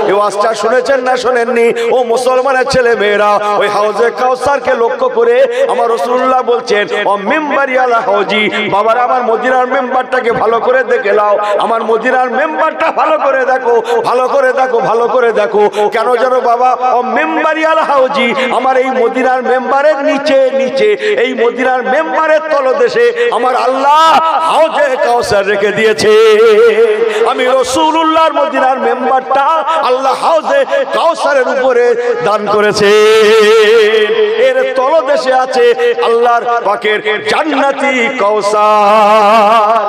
এই ওয়াজটা শুনেছেন না শুনেননি? ও মুসলমানের ছেলে মেয়েরা, ওই হাউজে কাউসারকে লক্ষ্য করে আমার রাসূলুল্লাহ বলছেন ও মিম্বারি আলা হাউজি। বাবারা, আমার মদিনার মেম্বারটাকে ভালো করে দেখে নাও, আমার মদিনার মেম্বারটা ভালো করে দেখো, ভালো করে দেখো, ভালো করে দেখো। কেন জানো বাবা? ও মিম্বারি আলা হাউজি, আমার এই মদিনার মেম্বারের নিচে নিচে, এই মদিনার মেম্বারের তলদেশে আমার আল্লাহ হাউজে কাউসার রেখে দিয়েছে। আমি রাসূলুল্লাহর মদিনার মেম্বারটা আল্লাহ হাউজে কাউসারের উপরে দান করেছে। এর তলদেশে আছে আল্লাহর পাকের জান্নাতি কাউসার।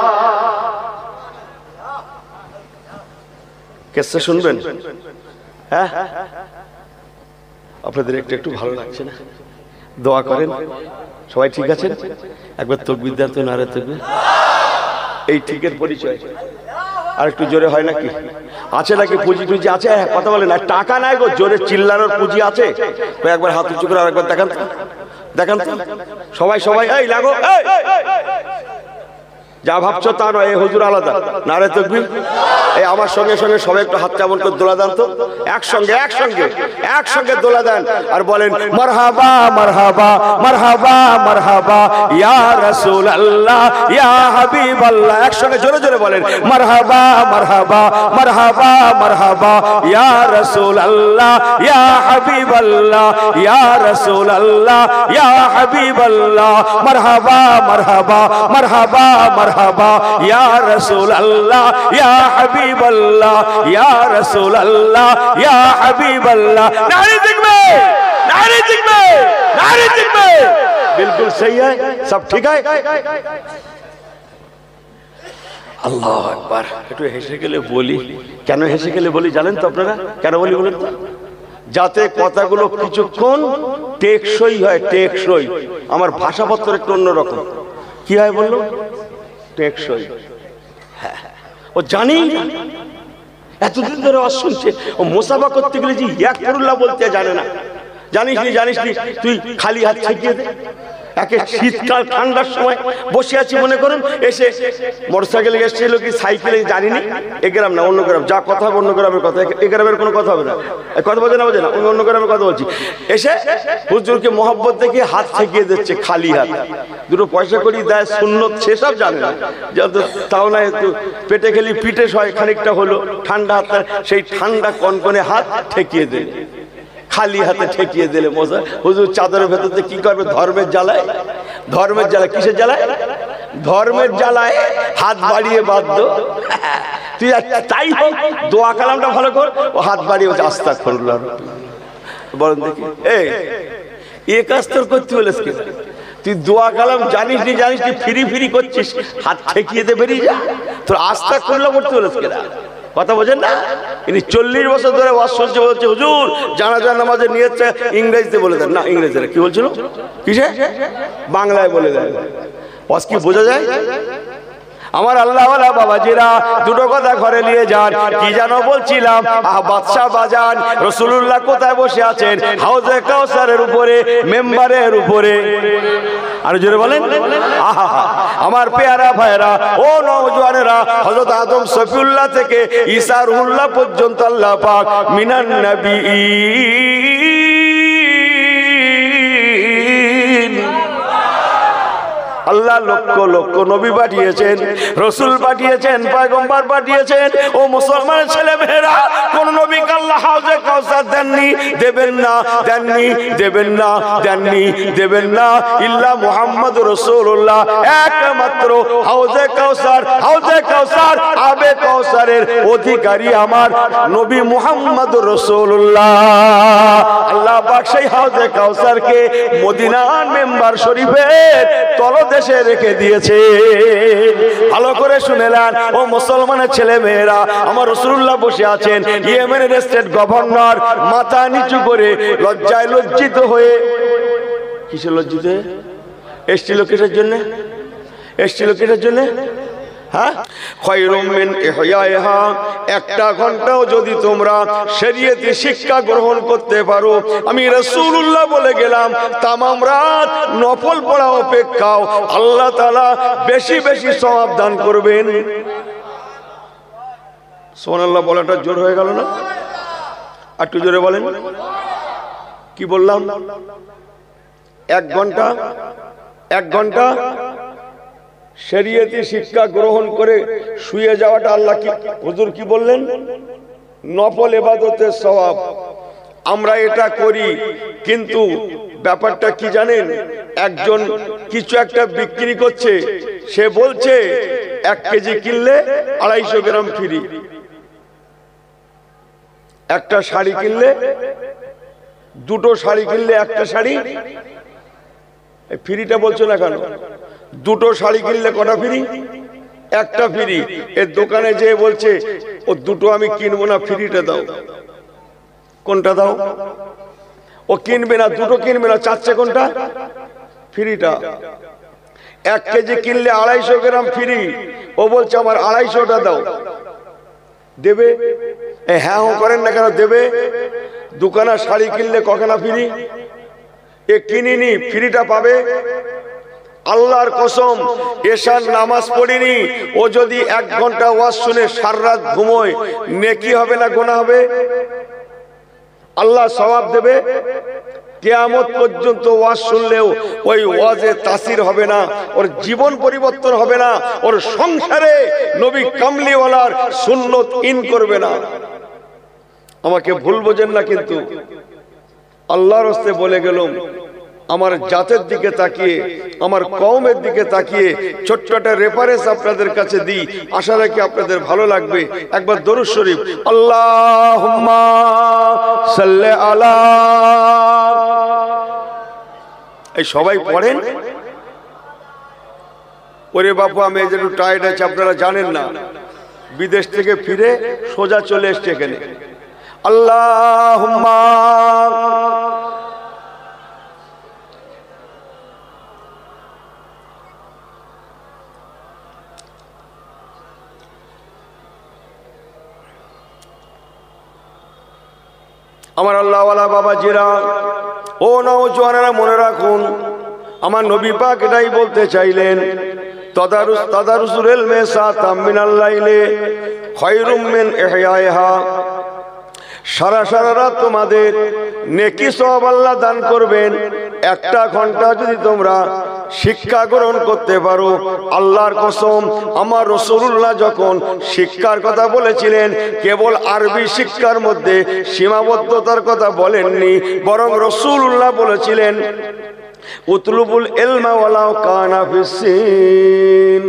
কেসে শুনবেন? হ্যাঁ, আপনাদের একটু একটু ভালো লাগছে না? দোয়া করেন। সবাই ঠিক আছেন? একবার তাকবীর দেন তো, নারে তাকবীর। এই ঠিকের পরিচয় আর একটু জোরে হয় নাকি? আছে নাকি? পুঁজি টুজি আছে? কথা বলে না, টাকা নাই গো, জোরে চিল্লানোর পুঁজি আছে? একবার হাত উঁচু করে আরেকবার দেখান তো, দেখান তো সবাই সবাই। এই লাগো, যা ভাবছো তা নয়, এই হুজুর আলাদা। নারে তাকবীর। এই আমার সঙ্গে সঙ্গে সবাই একটু হাত কেমন করে দোলা দেন তো, একসঙ্গে একসঙ্গে একসঙ্গে দোলা দেন আর বলেন মারহাবা মারহাবা মারহাবা মারহাবা ইয়া রাসূলুল্লাহ ইয়া হাবিবাল্লাহ। একসঙ্গে জোরে জোরে বলেন মারহাবা মারহাবা মারহাবা মারহাবা ইয়া রাসূলুল্লাহ ইয়া হাবিবাল্লাহ ইয়া রাসূলুল্লাহ ইয়া হাবিবাল্লাহ। মারহাবা মারহাবা মারহাবা মারহাবা ইয়া রাসূলুল্লাহ ইয়া হাবিবাল্লাহ ইয়া রাসূলুল্লাহ ইয়া হাবিবাল্লাহ। নারে জিকবে, नारे जिक्र, नारे जिक्र। बिल्कुल सही है, सब ठीक है। আল্লাহু আকবার। একটু হেসে গেলে বলি, কেন হেসে গেলে বলি জানেন তো আপনারা? কেন বলি বলেন তো? যাতে কথাগুলো কিছুক্ষণ টেকসই হয়, টেকসই। আমার ভাষাপত্র একটু অন্যরকম। কি হয় বললো? টেকসই। হ্যাঁ, ও জানি এতদিন ধরে শুনছে, ও মোসাফা করতে গেলে যে ইয়াকফিরুল্লাহ বলতে জানে না। জানিস নি, জানিস নি, তুই খালি হাত ছেকিয়ে দে। একে শীতকাল ঠান্ডার সময় বসে আছি মনে করেন, এসে মোটরসাইকেলে এসেছিল কি সাইকেলে জানিনি, এ গ্রাম না অন্য গ্রাম, যা কথা হবে অন্য গ্রামের কথা, এ গ্রামের কোনো কথা হবে না, কথা বোঝে না, বোঝে না, অন্য গ্রামের কথা বলছি। এসে হুজুরকে মহব্বত দেখে হাত ছেকিয়ে দিচ্ছে খালি হাত। দুটো পয়সা করি দেয় সুন্নত, সেসব জানে না। যত তাও না, একটু পেটে খেলি পিঠে হয় খানিকটা হলো, ঠান্ডা হাত, সেই ঠান্ডা কনকনে হাত ঠেকিয়ে দেয়, খালি হাতে ঠেকিয়ে দিলে মজা। হুজুর চাদরের ভেতরে কি করবে? ধর্মের জ্বালায়, ধর্মের জ্বালায়। কিসের জ্বালায়? ধর্মের জ্বালায় হাত বাড়িয়ে বাধ্য। তুই তাই হোক, দোয়া কালামটা ভালো কর, ও হাত বাড়িয়ে আস্তাগফিরুল্লাহ বলেন দেখি। এই কাজ তোর করতে বলেছ কি? তুই দোয়া কালাম জানিস নি, জানিস নি, ফিরি ফিরি করছিস, হাত ঠেকিয়ে দে, বেরিয়ে যা। তোর আস্তাগফিরুল্লাহ করতে বলেছ কিনা? কথা বোঝেন না? ইনি 40 বছর ধরে ওয়াজ শুনছে, বলছে হুজুর জানাজার নামাজে নিয়েছে ইংরেজিতে বলে দেন। না, ইংরেজিতে কি বলছিল? কিসে? বাংলায় বলে দেন। ওয়াজ কি বোঝা যায়? আমার আল্লাহওয়ালা বাবাজিরা দুটো কথা ঘরে নিয়ে যান। কি জানো বলছিলাম? বাদশা বাজান রাসূলুল্লাহ কোথায় বসে আছেন? হাউজে কাউসারের উপরে, মেম্বারের উপরে। আর জোরে বলেন আহা। আমার পেয়ারা ভাইরা, ও নওজওয়ানেরা, হযরত আদম সফিউল্লাহ থেকে ঈসা রুহুল্লাহ পর্যন্ত আল্লাহ পাক মিনান নবী আল্লাহ লক্ষ লক্ষ নবী পাঠিয়েছেন, রসুল পাঠিয়েছেন, পয়গম্বর পাঠিয়েছেন। ও মুসলমানের ছেলে মেয়েরা, কোন নবীকে আল্লাহ হাউজে কাউসার দেননি, দেবেন না, দেননি, দেবেন না, দেননি, দেবেন না, ইল্লা মুহাম্মদুর রাসূলুল্লাহ। একমাত্র হাউজে কাউসার, হাউজে কাউসার, আবে কাউসারের অধিকারী আমার নবী মুহাম্মদুর রাসূলুল্লাহ। আল্লাহ পাক সেই হাউজে কাউসারকে মদিনার মেম্বার শরীফের তলদেশে রেখে দিয়েছে। ভালো করে শুনেলেন ও মুসলমানের ছেলে মেয়েরা, আমার রাসূলুল্লাহ বসে আছেন, ইয়েমেনের স্টেট গভর্নর মাথা নিচু করে লজ্জায় লজ্জিত হয়ে, কিসে লজ্জিত হয়ে এসছিল? কিসের জন্য এসছিল? কিসের জন্য? একটা ঘন্টাও যদি তোমরা শরীয়তি শিক্ষা গ্রহণ করতে পারো, আমি রাসূলুল্লাহ বলে গেলাম, তামাম রাত নফল পড়া অপেক্ষাও আল্লাহ তাআলা বেশি বেশি সওয়াব দান করবেন। সুবহানাল্লাহ বলাটা জোর হয়ে গেল না? একটু জোরে বলেন। কি বললাম? এক ঘন্টা, এক ঘন্টা শরীয়তি শিক্ষা গ্রহণ করে শুয়ে যাওয়াটা আল্লাহ কি হুজুর কি বললেন? নফল ইবাদতের সওয়াব। আমরা এটা করি, কিন্তু ব্যাপারটা কি জানেন? একজন কিছু একটা বিক্রি করছে, সে বলছে 1 কেজি কিনলে 250 গ্রাম ফ্রি। একটা শাড়ি কিনলে, দুটো শাড়ি কিনলে একটা শাড়ি ফ্রিটা বলছো না কেন? দুটো শাড়ি কিনলে কটা ফ্রি? একটা ফ্রি। এর দোকানে যে বলছে ও দুটো আমি কিনবো না, ফ্রিটা দাও। কোনটা দাও? ও কিনবে না, দুটো কিনবে না, চাচ্ছে কোনটা? ফ্রিটা। 1 কেজি কিনলে 250 গ্রাম ফ্রি, ও বলছে আমার 250টা দাও। দেবে? হ্যাঁ ও করেন না কেন? দেবে। দোকানে শাড়ি কিনলে কখানা ফ্রি? এ কিনিনি, ফ্রিটা পাবে। আল্লাহর কসম, এশার নামাজ পড়িনি, ও যদি 1 ঘন্টা ওয়াজ শুনে সারা রাত ঘুমোয়, নেকি হবে না গুনাহ হবে? আল্লাহ সওয়াব দেবে। কিয়ামত পর্যন্ত ওয়াজ শুনলেও ওই ওয়াজে তাসির হবে না, ওর জীবন পরিবর্তন হবে না, ওর সংসারে নবী কামলিওয়ালার সুন্নত ইন করবে না। আমাকে ভুল বোঝেন না, কিন্তু আল্লাহর রাস্তে বলে গেলাম, আমার জাতের দিকে তাকিয়ে, আমার কওমের দিকে তাকিয়ে ছোট্ট একটা রেফারেন্স আপনাদের কাছে দিই, আশা রাখি আপনাদের ভালো লাগবে। একবার দরুদ শরীফ, আল্লাহুম্মা সাল্লি আলা, এই সবাই পড়েন। ওরে বাপু, আমি এই যে একটু টায়ার্ড আছি, আপনারা জানেন না, বিদেশ থেকে ফিরে সোজা চলে এসছে এখানে। আল্লাহুম্মা আমার আল্লাহওয়ালা বাবাজিরা, ও নওজওয়ানেরা মনে রাখুন, আমার নবী পাক এটাই বলতে চাইলেন, তাদারুসুল ইলমি সাতাম মিনাল লাইলি খায়রুম মিন ইহয়াইহা। সারা সারা রাত তোমাদের নেকি সওয়াব আল্লাহ দান করবেন। 1টা ঘন্টা যদি তোমরা শিক্ষা গ্রহণ করতে পারো, আল্লাহর কসম, আমার রাসূলুল্লাহ যখন শিক্ষার কথা বলেছিলেন, কেবল আরবি শিক্ষার মধ্যে সীমাবদ্ধতার কথা বলেননি, বরং রাসূলুল্লাহ বলেছিলেন উতলুবুল ইলমা ওয়ালাউ কানা ফিসসিন।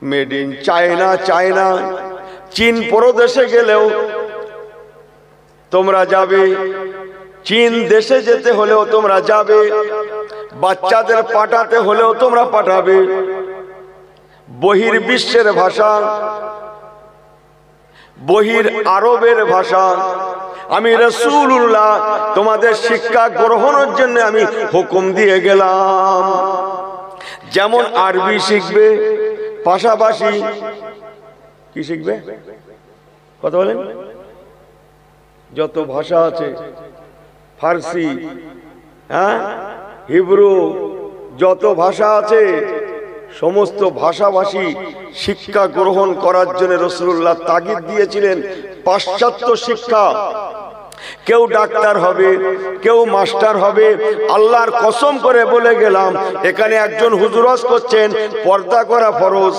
মেড ইন চায়না, চায়না, চীন প্রদেশে গেলেও তোমরা যাবে, চীন দেশে যেতে হলেও তোমরা যাবে, বাচ্চাদের পাঠাতে হলেও তোমরা পাঠাবে। বহির্বিশ্বের ভাষা, বহির আরবের ভাষা, আমি রাসূলুল্লাহ তোমাদের শিক্ষা গ্রহণের জন্য আমি হুকুম দিয়ে গেলাম। যেমন আরবি শিখবে, পাশাপাশি কি শিখবে? কথা বলেন। যত ভাষা আছে, ফার্সি, হিব্রু, যত ভাষা আছে, সমস্ত ভাষাভাষী শিক্ষা গ্রহণ করার জন্য রাসূলুল্লাহ তাগিদ দিয়েছিলেন। পাশ্চাত্য শিক্ষা, কেউ ডাক্তার হবে, কেউ মাস্টার হবে। আল্লাহর কসম করে বলে গেলাম, এখানে একজন হুজুর ওয়াজ করছেন পর্দা করা ফরজ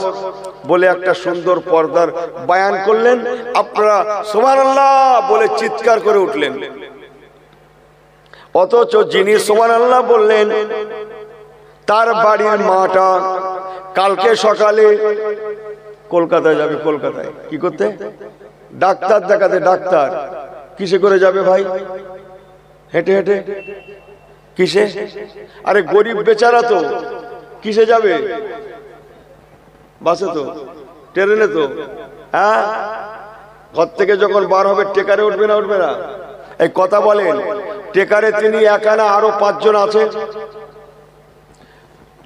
বলে একটা সুন্দর পর্দার বয়ান করলেন, আপনারা সুবহানাল্লাহ বলে চিৎকার করে উঠলেন। অথচ যিনি সুবহানাল্লাহ বললেন তার বাড়ির মাটা কালকে সকালে কলকাতায় যাবে। কলকাতায় কি করতে? ডাক্তার দেখাতে। ডাক্তার কিসে করে যাবে ভাই? হেঁটে হেঁটে? কিসে? আরে গরিব বেচারা তো কিসে যাবে? বাসে তো, ট্রেনে তো। হ্যাঁ, ঘর থেকে যখন বার হবে টেকারে উঠবে না? উঠবে না? এই কথা বলেন। টেকারে তিনি একা না আরো 5 জন আছে?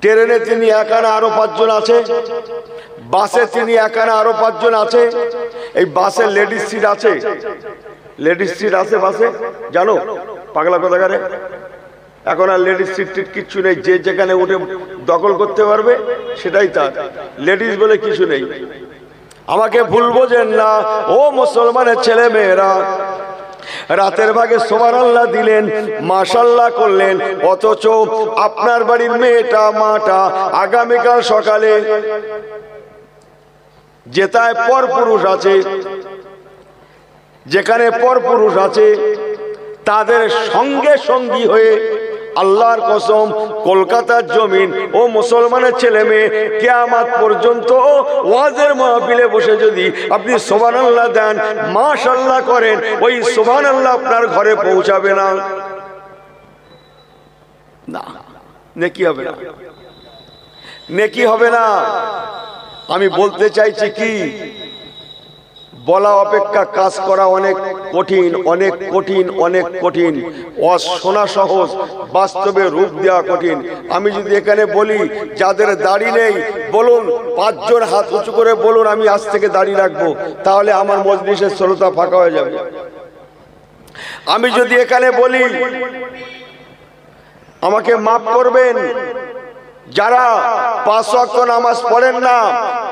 ট্রেনে তিনি একা না আরো 5 জন আছে? বাসে তিনি একা না আরো 5 জন আছে? এই বাসে লেডিস সিট আছে? লেডিস সিট আছে বাসে? জানো পাগলা কথাকারে? এখন আর লেডিস সিট টিট কিচ্ছু নেই, যে যেখানে উঠে দখল করতে পারবে সেটাই তার। লেডিস বলে কিছু নেই। আমাকে ভুল বোঝেন না ও মুসলমানের ছেলে মেয়েরা। রাতের ভাগে সুবহানাল্লাহ দিলেন, মাশাআল্লাহ করলেন, অথচ আপনার বাড়ির মেয়েটা মাটা আগামীকাল সকালে যেটায় পরপুরুষ আছে, যেখানে পরপুরুষ আছে তাদের সঙ্গে সঙ্গী হয়ে আল্লাহর কসম কলকাতার জমিন ও মুসলমানের ছেলে মেয়ে কিয়ামত পর্যন্ত ওয়াজের মাহফিলে বসে যদি আপনি সুবহানাল্লাহ দেন, মাশাআল্লাহ করেন, ওই সুবহানাল্লাহ আপনার ঘরে পৌঁছাবে না। না, নেকি হবে না, নেকি হবে না। আমি বলতে চাইছি কি, বলা অপেক্ষা কাজ করা অনেক কঠিন, অনেক কঠিন, অনেক কঠিন। শোনা সহজ, বাস্তবে রূপ দেওয়া কঠিন। আমি যদি এখানে বলি যাদের দাড়ি নেই বলুন, 5 জন হাত উঁচু করে বলুন আমি আজ থেকে দাড়ি রাখবো, তাহলে আমার মজলিসের শ্রোতা ফাঁকা হয়ে যাবে। আমি যদি এখানে বলি, আমাকে মাফ করবেন, যারা 5 ওয়াক্ত নামাজ পড়েন না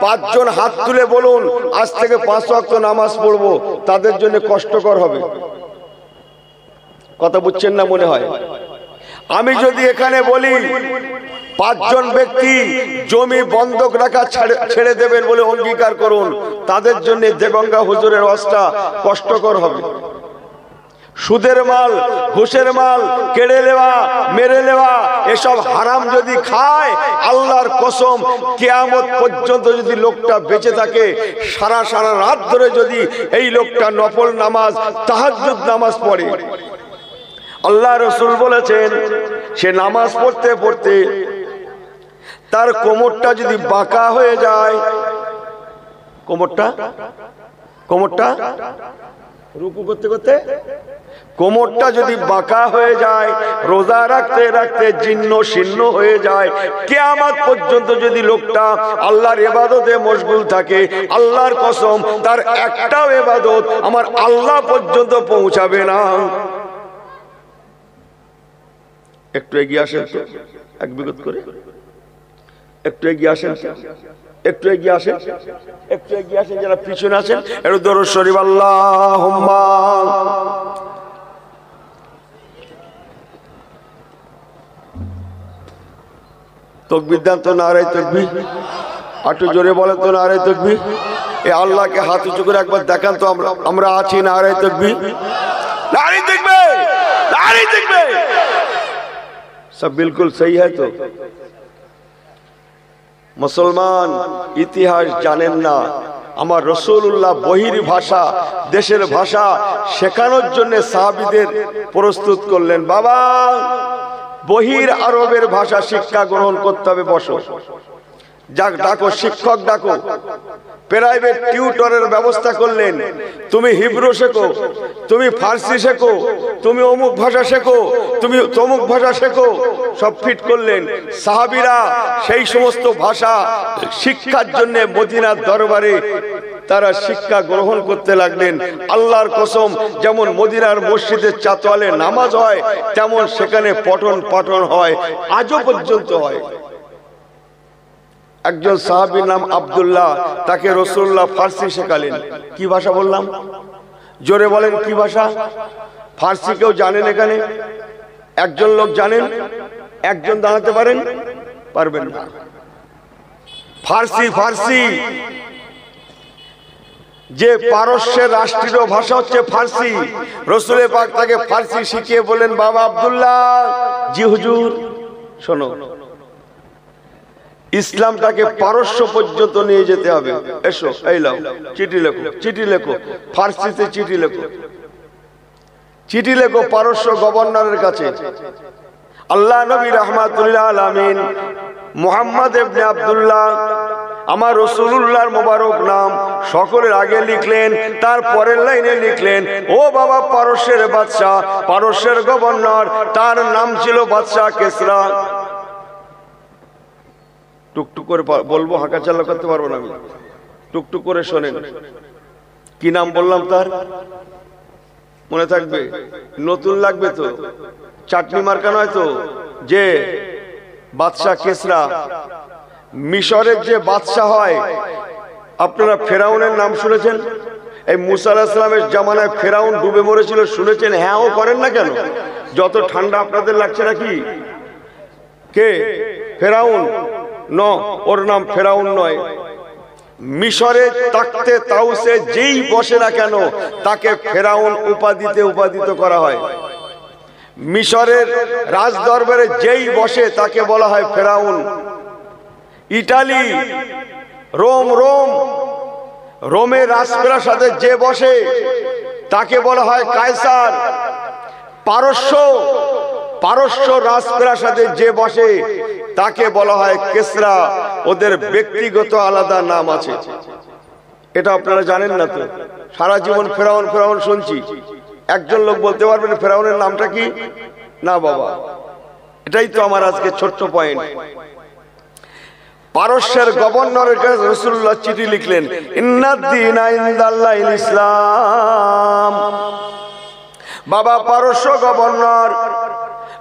5 জন হাত তুলে বলুন আজ থেকে 5 ওয়াক্ত নামাজ পড়বো, তাদের জন্য কষ্টকর হবে। কথা বুঝছেন না মনে হয়? আমি যদি এখানে বলি 5 জন ব্যক্তি জমি বন্ধক রাখা ছেড়ে দেবেন বলে অঙ্গীকার করুন, তাদের জন্য দেগঙ্গা হুজুরের ওয়াজটা কষ্টকর হবে। সুদের মাল, ঘুষের মাল, কেড়ে নেওয়া, মেরে নেওয়া, এসব হারাম যদি খায়, আল্লাহর কসম কিয়ামত পর্যন্ত যদি লোকটা বেঁচে থাকে, সারা সারা রাত ধরে যদি এই লোকটা নফল নামাজ, তাহাজ্জুদ নামাজ পড়ে, আল্লাহ রাসূল বলেছেন সে নামাজ পড়তে পড়তে তার কোমরটা যদি বাঁকা হয়ে যায়, কোমরটা রুকু করতে করতে কোমরটা যদি বাঁকা হয়ে যায়, রোজা রাখতে রাখতে জীর্ণ শীর্ণ হয়ে যায়, কিয়ামত পর্যন্ত যদি লোকটা আল্লাহর ইবাদতে মশগুল থাকে, আল্লাহর কসম তার একটাও ইবাদত আমার আল্লাহ পর্যন্ত পৌঁছাবে না। একটু এগিয়ে আসেন তো, এক বিগত করে একটু এগিয়ে আসেন, একটু এগিয়ে আসেন, একটু এগিয়ে আসেন। যারা পিছনে আছেন একটু দরুদ শরীফ আল্লাহুম্মা। তাকবীর দেন তো, নারে তাকবীর। একটু জোরে বলেন তো, নারে তাকবীর। এই আল্লাহকে হাত উঁচু করে একবার দেখান তো, আমরা আছি, নারে তাকবীর, নারে তাকবীর, নারে তাকবীর। সব বিলকুল সহি है তো? মুসলমান ইতিহাস জানেন না। আমার রাসূলুল্লাহ বহির ভাষা, দেশের ভাষা শেখানোর জন্য সাহাবীদের প্রস্তুত করলেন। বাবা, বহির আরবের ভাষা শিক্ষা গ্রহণ করতে হবে, বসো, যাক ডাকো, শিক্ষক ডাকো, প্রাইভেট টিউটরের ব্যবস্থা করলেন। তুমি হিব্রু শেখো, তুমি ফার্সি শেখো, তুমি অমুক ভাষা শেখো, তুমি তমুক ভাষা শেখো, সব ফিট করলেন। সাহাবীরা সেই সমস্ত ভাষা শিক্ষার জন্য মদিনার দরবারে তারা শিক্ষা গ্রহণ করতে লাগলেন। আল্লাহর কসম, যেমন মদিনার মসজিদের চাতওয়ালে নামাজ হয়, তেমন সেখানে পঠন পাঠন হয়, আজও পর্যন্ত হয়। একজন সাহাবীর নাম আব্দুল্লাহ, তাকে রাসূলুল্লাহ ফার্সি শেখালেন। কি ভাষা বললাম? জোরে বলেন, কি ভাষা? ফার্সি কেউ জানেন এখানে? একজন লোক জানেন? একজন দাঁড়াতে পারেন? পারবেন না। ফার্সি, ফার্সি যে পারস্যের রাষ্ট্রীয় ভাষা হচ্ছে ফার্সি। রসুল পাক তাকে ফার্সি শিখিয়ে বলেন, বাবা আব্দুল্লাহ। জি হুজুর। শোনো, ইসলামটাকে পারস্য পর্যন্ত নিয়ে যেতে হবে। এসো, এই লাও চিঠি লেখো, চিঠি লেখো, ফার্সিতে চিঠি লেখো, চিঠি লেখো পারস্য গভর্নরের কাছে। আল্লাহ নবী রাহমাতুল্লাহ আলামিন মুহাম্মদ ইবনে আব্দুল্লাহ, আমার রাসূলুল্লাহর মোবারক নাম সকলের আগে লিখলেন, তার পরের লাইনে লিখলেন, ও বাবা পারস্যের বাদশা, পারস্যের গভর্নর, তার নাম ছিল বাদশা কেসরা। টুকটুক করে বলবো, হাঁকাচালা করতে পারবো না আমি, টুকটুক করে শোনেন। কি নাম বললাম তার? মনে থাকবে? নতুন লাগবে তো, চাটনি মার্কা নয় তো। যে বাদশা কেসরা, মিশরের যে বাদশা হয়, আপনারা ফেরাউনের নাম শুনেছেন? এই মুসা আলাইহিস সালামের জামানায় ফেরাউন ডুবে মরেছিল, শুনেছেন? হ্যাঁ, ও করেন না কেন? যত ঠান্ডা আপনাদের লাগছে নাকি? কে? ফেরাউন? ন, ওর নাম ফেরাউন নয়। মিশরে তাকতে তাউসে যেই বসে না কেন তাকে ফেরাউন উপাধিতে উপাধিত করা হয়। মিশরের রাজ দরবারে যেই বসে তাকে বলা হয় ফেরাউন। ইটালি, রোম, রোমের রাজপ্রাসাদে যে বসে তাকে বলা হয় কায়সার। পারস্য রাজপ্রাসাদে যে বসে তাকে বলা হয় কেসরা। ওদের ব্যক্তিগত আলাদা নাম আছে। এটা আপনারা জানেন না তো? সারা জীবন ফেরাউন ফেরাউন শুনছি। একজন লোক বলতে পারবেন ফেরাউনের নামটা কি? না বাবা, এটাই তো আমার আজকে ছোট্ট পয়েন্ট। পারস্যের গভর্নরের কাছে রাসূলুল্লাহ চিঠি লিখলেন, ইন্নাদ-দীনা ইনদাল্লাহিল ইসলাম। বাবা পারস্য গভর্নর,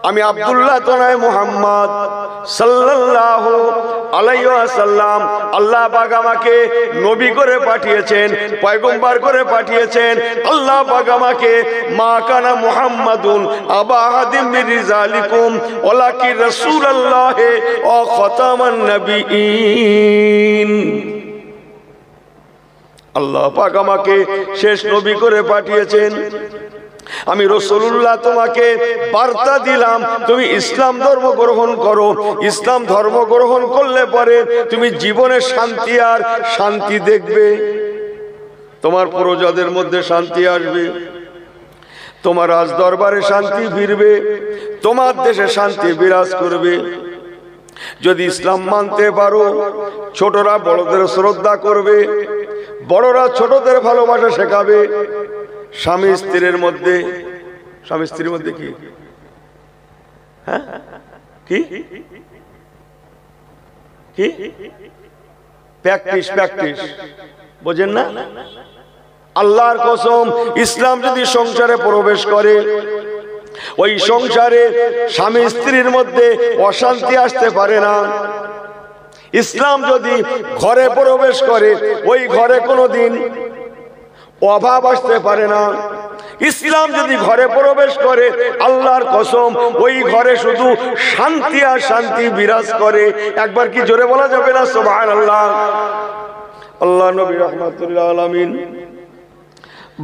আমি আব্দুল্লাহ তনয় মুহাম্মদ সাল্লাল্লাহু আলাইহি ওয়াসাল্লাম, আল্লাহ পাক আমাকে নবী করে পাঠিয়েছেন, পয়গম্বর করে পাঠিয়েছেন। আল্লাহ পাক আমাকে মা কানা মুহাম্মাদুন আবা আহাদিম মির রিজালিকুম ওয়ালাকি রাসূলুল্লাহ ওয়া খাতামান নবিয়্যিন। আল্লাহ পাক আমাকে শেষ নবী করে পাঠিয়েছেন। আমি রাসূলুল্লাহ তোমাকে বার্তা দিলাম, তুমি ইসলাম ধর্ম গ্রহণ করো। ইসলাম ধর্ম গ্রহণ করলে পরে তুমি জীবনে শান্তি আর শান্তি দেখবে। তোমার প্রজাদের মধ্যে শান্তি আসবে, তোমার রাজ দরবারে শান্তি ফিরবে, তোমার দেশে শান্তি বিরাজ করবে। যদি ইসলাম মানতে পারো, ছোটরা বড়দের শ্রদ্ধা করবে, বড়রা ছোটদের ভালোবাসা শেখাবে। স্বামী স্ত্রীর মধ্যে, স্বামী স্ত্রীর মধ্যে কি? হ্যাঁ, কি কি প্র্যাকটিস, প্র্যাকটিস বোঝেন না? আল্লাহর কসম, ইসলাম যদি সংসারে প্রবেশ করে, ওই সংসারে স্বামী স্ত্রীর মধ্যে অশান্তি আসতে পারে না। ইসলাম যদি ঘরে প্রবেশ করে, ওই ঘরে কোনোদিন অভাব আসতে পারে না। ইসলাম যদি ঘরে প্রবেশ করে, আল্লাহর কসম, ওই ঘরে শুধু শান্তি আর শান্তি বিরাজ করে। একবার কি জোরে বলা যাবে না সুবহানাল্লাহ? আল্লাহ নবী রাহমাতুল্লাহ আলামিন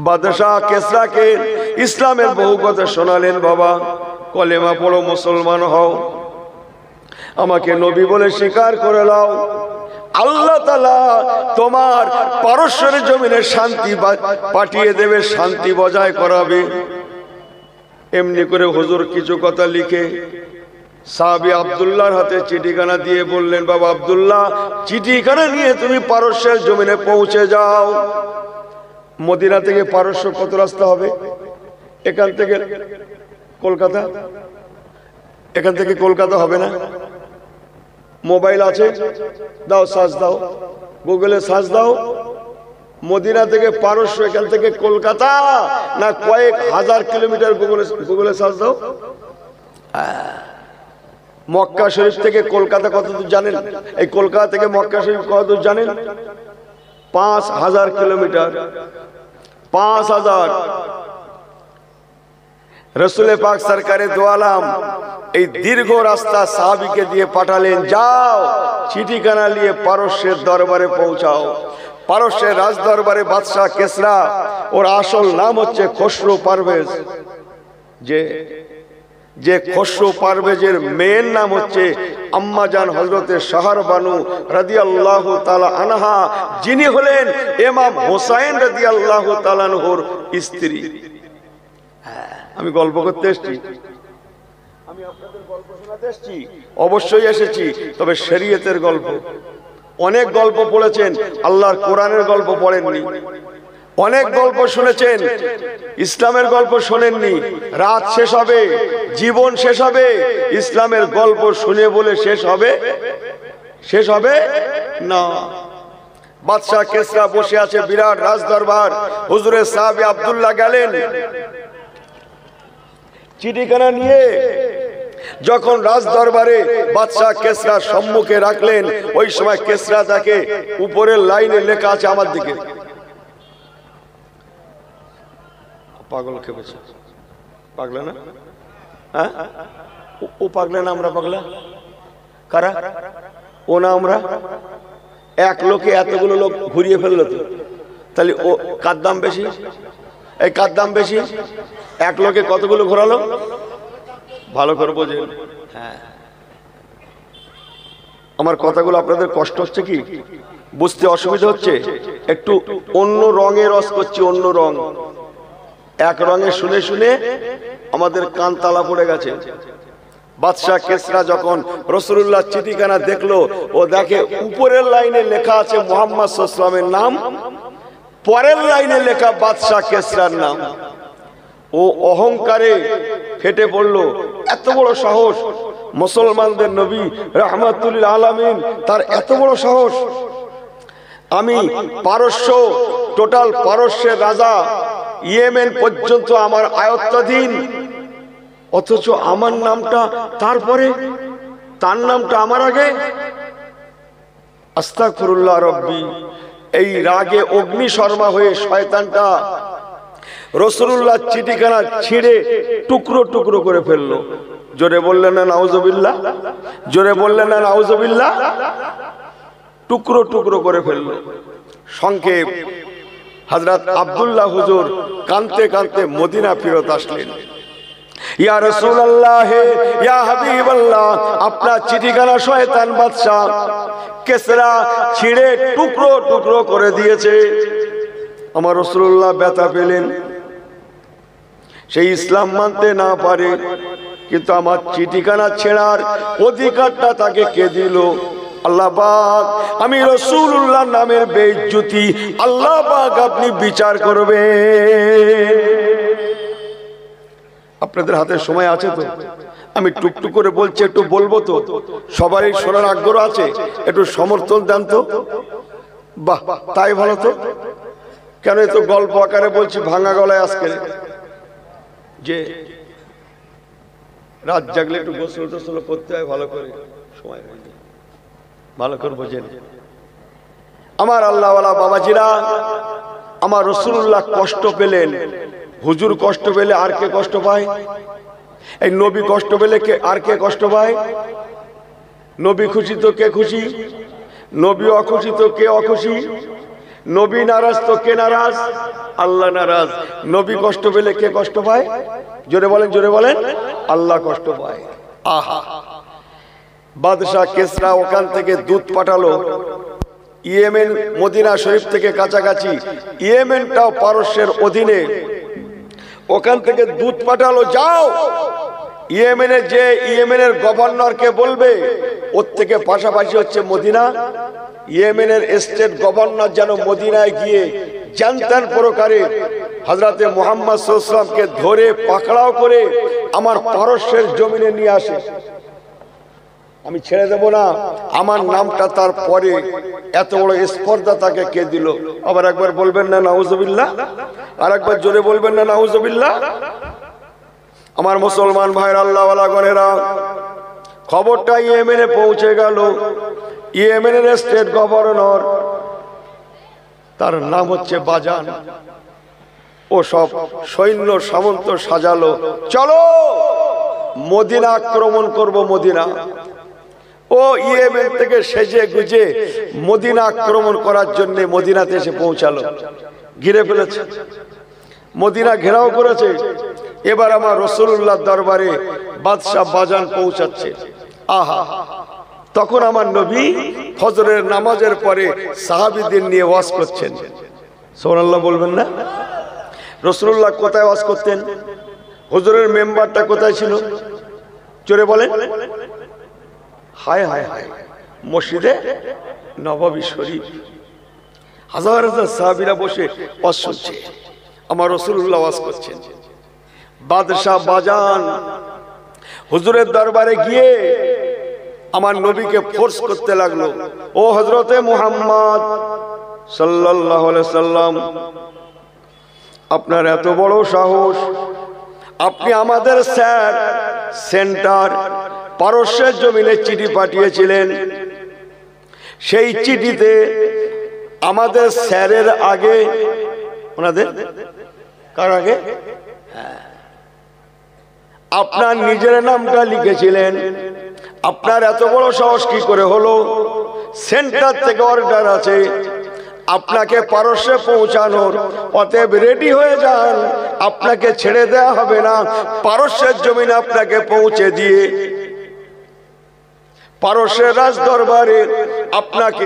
বাদশাহ কেসরাকে ইসলামের বহু কথা শোনালেন। বাবা, কলেমা পড়ো, মুসলমান হও, আমাকে নবী বলে স্বীকার করে নাও। আল্লাহ তাআলা তোমার পারস্যের জমিনে শান্তি পাঠিয়ে দেবে, শান্তি বজায় করাবে। এমনি করে হুজুর কিছু কথা লিখে সাহাবী আব্দুল্লাহর হাতে চিঠিখানা দিয়ে বললেন, বাবা আব্দুল্লাহ, চিঠিখানা নিয়ে তুমি পারস্যের জমিনে পৌঁছে যাও। মদিনা থেকে পারস্য কত রাস্তা হবে? এখান থেকে কলকাতা, এখান থেকে কলকাতা হবে না? মোবাইল আছে, দাও সার্চ দাও, গুগলে সার্চ দাও, মদিনা থেকে পারস্য এখান থেকে কলকাতা না কয়েক হাজার কিলোমিটার, গুগলে সার্চ দাও। মক্কা শরীফ থেকে কলকাতা কত দূর জানেন? এই কলকাতা থেকে মক্কা শরীফ কত দূর জানেন? 5000 কিলোমিটার। 5000। রসুলে পাক সরকারে দো আলম এই দীর্ঘ রাস্তা সাহাবীকে দিয়ে পাঠালেন, যাও চিঠিখানা নিয়ে পারস্যের দরবারে পৌঁছাও। পারস্যের রাজ দরবারে বাদশাহ কেসরা, ওর আসল নাম হচ্ছে খসরু পারভেজ, যে খসরু পারভেজের মেয়ের নাম হচ্ছে আম্মাজান হযরতে শাহর বানু রাদিয়াল্লাহু তাআলা আনহা, যিনি হলেন ইমাম হোসাইন রাদিয়াল্লাহু তাআলা আনহুর স্ত্রী। আমি গল্প করতে এসেছি, আমি আপনাদের গল্প শোনাতে এসেছি, অবশ্যই এসেছি, তবে শরীয়তের গল্প। অনেক গল্প পড়েছেন, আল্লাহর কোরআনের গল্প পড়েননি। অনেক গল্প শুনেছেন, ইসলামের গল্প শোনেননি। রাত শেষ হবে, জীবন শেষ হবে, ইসলামের গল্প শুনে বলে শেষ হবে না। বাদশাহ কেসরা বসে আছে বিরাট রাজ দরবার, হুজুরের সাহাবী আব্দুল্লাহ গেলেন চিঠিখানা নিয়ে। যখন রাজ দরবারে বাদশাহ কেসরার সম্মুখে রাখলেন, ওই সময় কেসরা তাকে, উপরের লাইনে লেখা আছে আমার দিকে, পাগল খেপেছে, পাগলা না? হ্যাঁ, ও পাগলা না আমরা পাগলা? কারা? ও না আমরা? এক লোকে এতগুলো লোক ঘুরিয়ে ফেললো তো, তাহলে ও কার দাম বেশি? এই কার দাম বেশি? এক লোকে কতগুলো ঘোরালো? ভালো করে বোঝেন। হ্যাঁ, আমার কথাগুলো আপনাদের কষ্ট হচ্ছে কি? বুঝতে অসুবিধা হচ্ছে? একটু অন্য রঙের রস করছি, অন্য রং। এক রঙে শুনে শুনে আমাদের কান তালা পড়ে গেছে। বাদশাহ কেসরা যখন রাসূলুল্লাহ চিঠিখানা দেখলো, ও দেখে উপরের লাইনে লেখা আছে মুহাম্মদ সাল্লাল্লাহু আলাইহি ওয়াসাল্লামের নাম, পরের লাইনে লেখা বাদশাহ কেসরার নাম। ও অহংকারে ফেটে পড়ল। এত বড় সাহস! মুসলমানদের নবী রাহমাতুল আলামিন, তার এত বড় সাহস! আমি পারস্য, টোটাল পারস্যের রাজা, ইয়েমেন পর্যন্ত আমার আয়ত্তাধীন, অথচ আমার নামটা তারপরে, তার নামটা আমার আগে। আস্তাগফিরুল্লাহ রব্বি। এই রাগে অগ্নিশর্মা হয়ে শয়তানটা রাসূলুল্লাহ চিঠিখানা ছিঁড়ে টুকরো টুকরো করে ফেললো। জোরে বললেন না নাউজুবিল্লাহ? জোরে বললেন না নাউজুবিল্লাহ? টুকরো টুকরো করে ফেললো। সংক্ষেপ, হযরত আব্দুল্লাহ হুজুর কাঁদতে কাঁদতে মদিনা ফেরত আসলেন। ইয়া রাসূলুল্লাহ, ইয়া হাবিবাল্লাহ, আপনার চিঠিখানা শয়তান বাদশা কেসরা ছিঁড়ে টুকরো টুকরো করে দিয়েছে। আমার রাসূলুল্লাহ ব্যথা পেলেন। সেই ইসলাম মানতে না পারে, কিন্তু আমার চিঠিখানা ছেড়ার অধিকারটা তাকে কে দিল? আল্লাহ পাক। আমি রাসূলুল্লাহ নামের বেইজ্জতি আল্লাহ পাক আপনি বিচার করবেন। আপনাদের হাতে সময় আছে তো? আমি টুকটুক করে বলছি, একটু বলবো তো, সবারই শোনার আগ্রহ আছে, একটু সমর্থন দেন তো। বাহ, তাই ভালো তো। কেন এত গল্প আকারে বলছি, ভাঙা গলায় আজকে? যে রাত জাগলে একটু গোসল টোসল করতে হয়, ভালো করে সময় হয়ে যায়, ভালো করে বোঝেন। আমার আল্লাহওয়ালা বাবাজিরা, আমার রাসূলুল্লাহ কষ্ট পেলেন। হুজুর কষ্ট পেলে আর কে কষ্ট পায়? এই নবী কষ্ট পেলে কে আর কে কষ্ট পায়? নবী খুশি তো কে খুশি? নবী অখুশি তো কে অখুশি? নবী নারাজ তো কে নারাজ? আল্লাহ নারাজ। নবী কষ্ট পেলে কে কষ্ট পায়? জোরে বলেন, জোরে বলেন। আল্লাহ কষ্ট পায়। আহা! বাদশাহ কেসরা ওখান থেকে দূত পাঠালো। ইয়েমেন মদিনা শরীফ থেকে কাছাকাছি, ইয়েমেনটাও পারস্যের অধীনে। ওখান থেকে দূত পাঠালো, যাও ইয়েমেনে, যে ইয়েমেনের গভর্নরকে বলবে, ওর থেকে পাশাপাশি হচ্ছে মদিনা, ইয়েমেনের স্টেট গভর্নর যেন মদিনায় গিয়ে জানতেন প্রকারে হযরতে মুহাম্মদ সাল্লাল্লাহু আলাইহি ওয়াসাল্লামকে ধরে পাকড়াও করে আমার পারস্যের জমিনে নিয়ে আসে। আমি ছেড়ে দেব না। আমার নামটা তার পরে এত বড় স্পর্ধা তাকে কে দিল? আবার একবার বলবেন না নাউজুবিল্লাহ? আর একবার জোরে বলবেন না নাউজুবিল্লাহ? আমার মুসলমান ভাইরা, আল্লাহওয়ালা গণেরা, খবরটা ইয়েমেনে পৌঁছে গেল। ইয়েমেনের স্টেট গভর্নর, তার নাম হচ্ছে বাজান। ও সব সৈন্য সামন্ত সাজালো, চলো মদিনা আক্রমণ করব। মদিনা, ও ইয়েমেন থেকে সেজে গুজে মদিনা আক্রমণ করার জন্য মদিনাতে এসে পৌঁছালো। ঘিরে ফেলেছে, মদিনা ঘেরাও করেছে। এবার আমার রাসূলুল্লাহর দরবারে বাদশাহ বাজান পৌঁছাচ্ছে। আহা, তখন আমার নবী ফজরের নামাজের পরে সাহাবীদের নিয়ে ওয়াজ করছেন। সুবহানাল্লাহ বলবেন না? রাসূলুল্লাহ কোথায় ওয়াজ করতেন? হুজুরের মেম্বারটা কোথায় ছিল? জোরে বলেন। হায় হায় হায়, মসজিদে নববী শরীফ। হাজার হাজার সাহাবীরা বসে ওয়াজ শুনছে, আমার রাসূলুল্লাহ ওয়াজ করছেন। বাদশাহ বাজান হুজুরের দরবারে গিয়ে আমার নবীকে ফোর্স করতে লাগলো, ও হযরতে মুহাম্মদ সাল্লাল্লাহু আলাইহি সাল্লাম, আপনার এত বড় সাহস, আপনি আমাদের স্যার সেন্টার পারস্যের জমিনে চিঠি পাঠিয়েছিলেন, সেই চিঠিতে আমাদের স্যারের আগে, ওনাদের কার আগে? আপনার নিজের নামটা লিখেছিলেন। আপনার এত বড় সাহস কি করে হলো? সেন্টার থেকে অর্ডার আছে আপনাকে পারস্যে পৌঁছানোর, অতএব রেডি হয়ে যান, আপনাকে ছেড়ে দেওয়া হবে না। পারস্যের জমিনে আপনাকে পৌঁছে দিয়ে পারস্যের রাজ দরবারে আপনাকে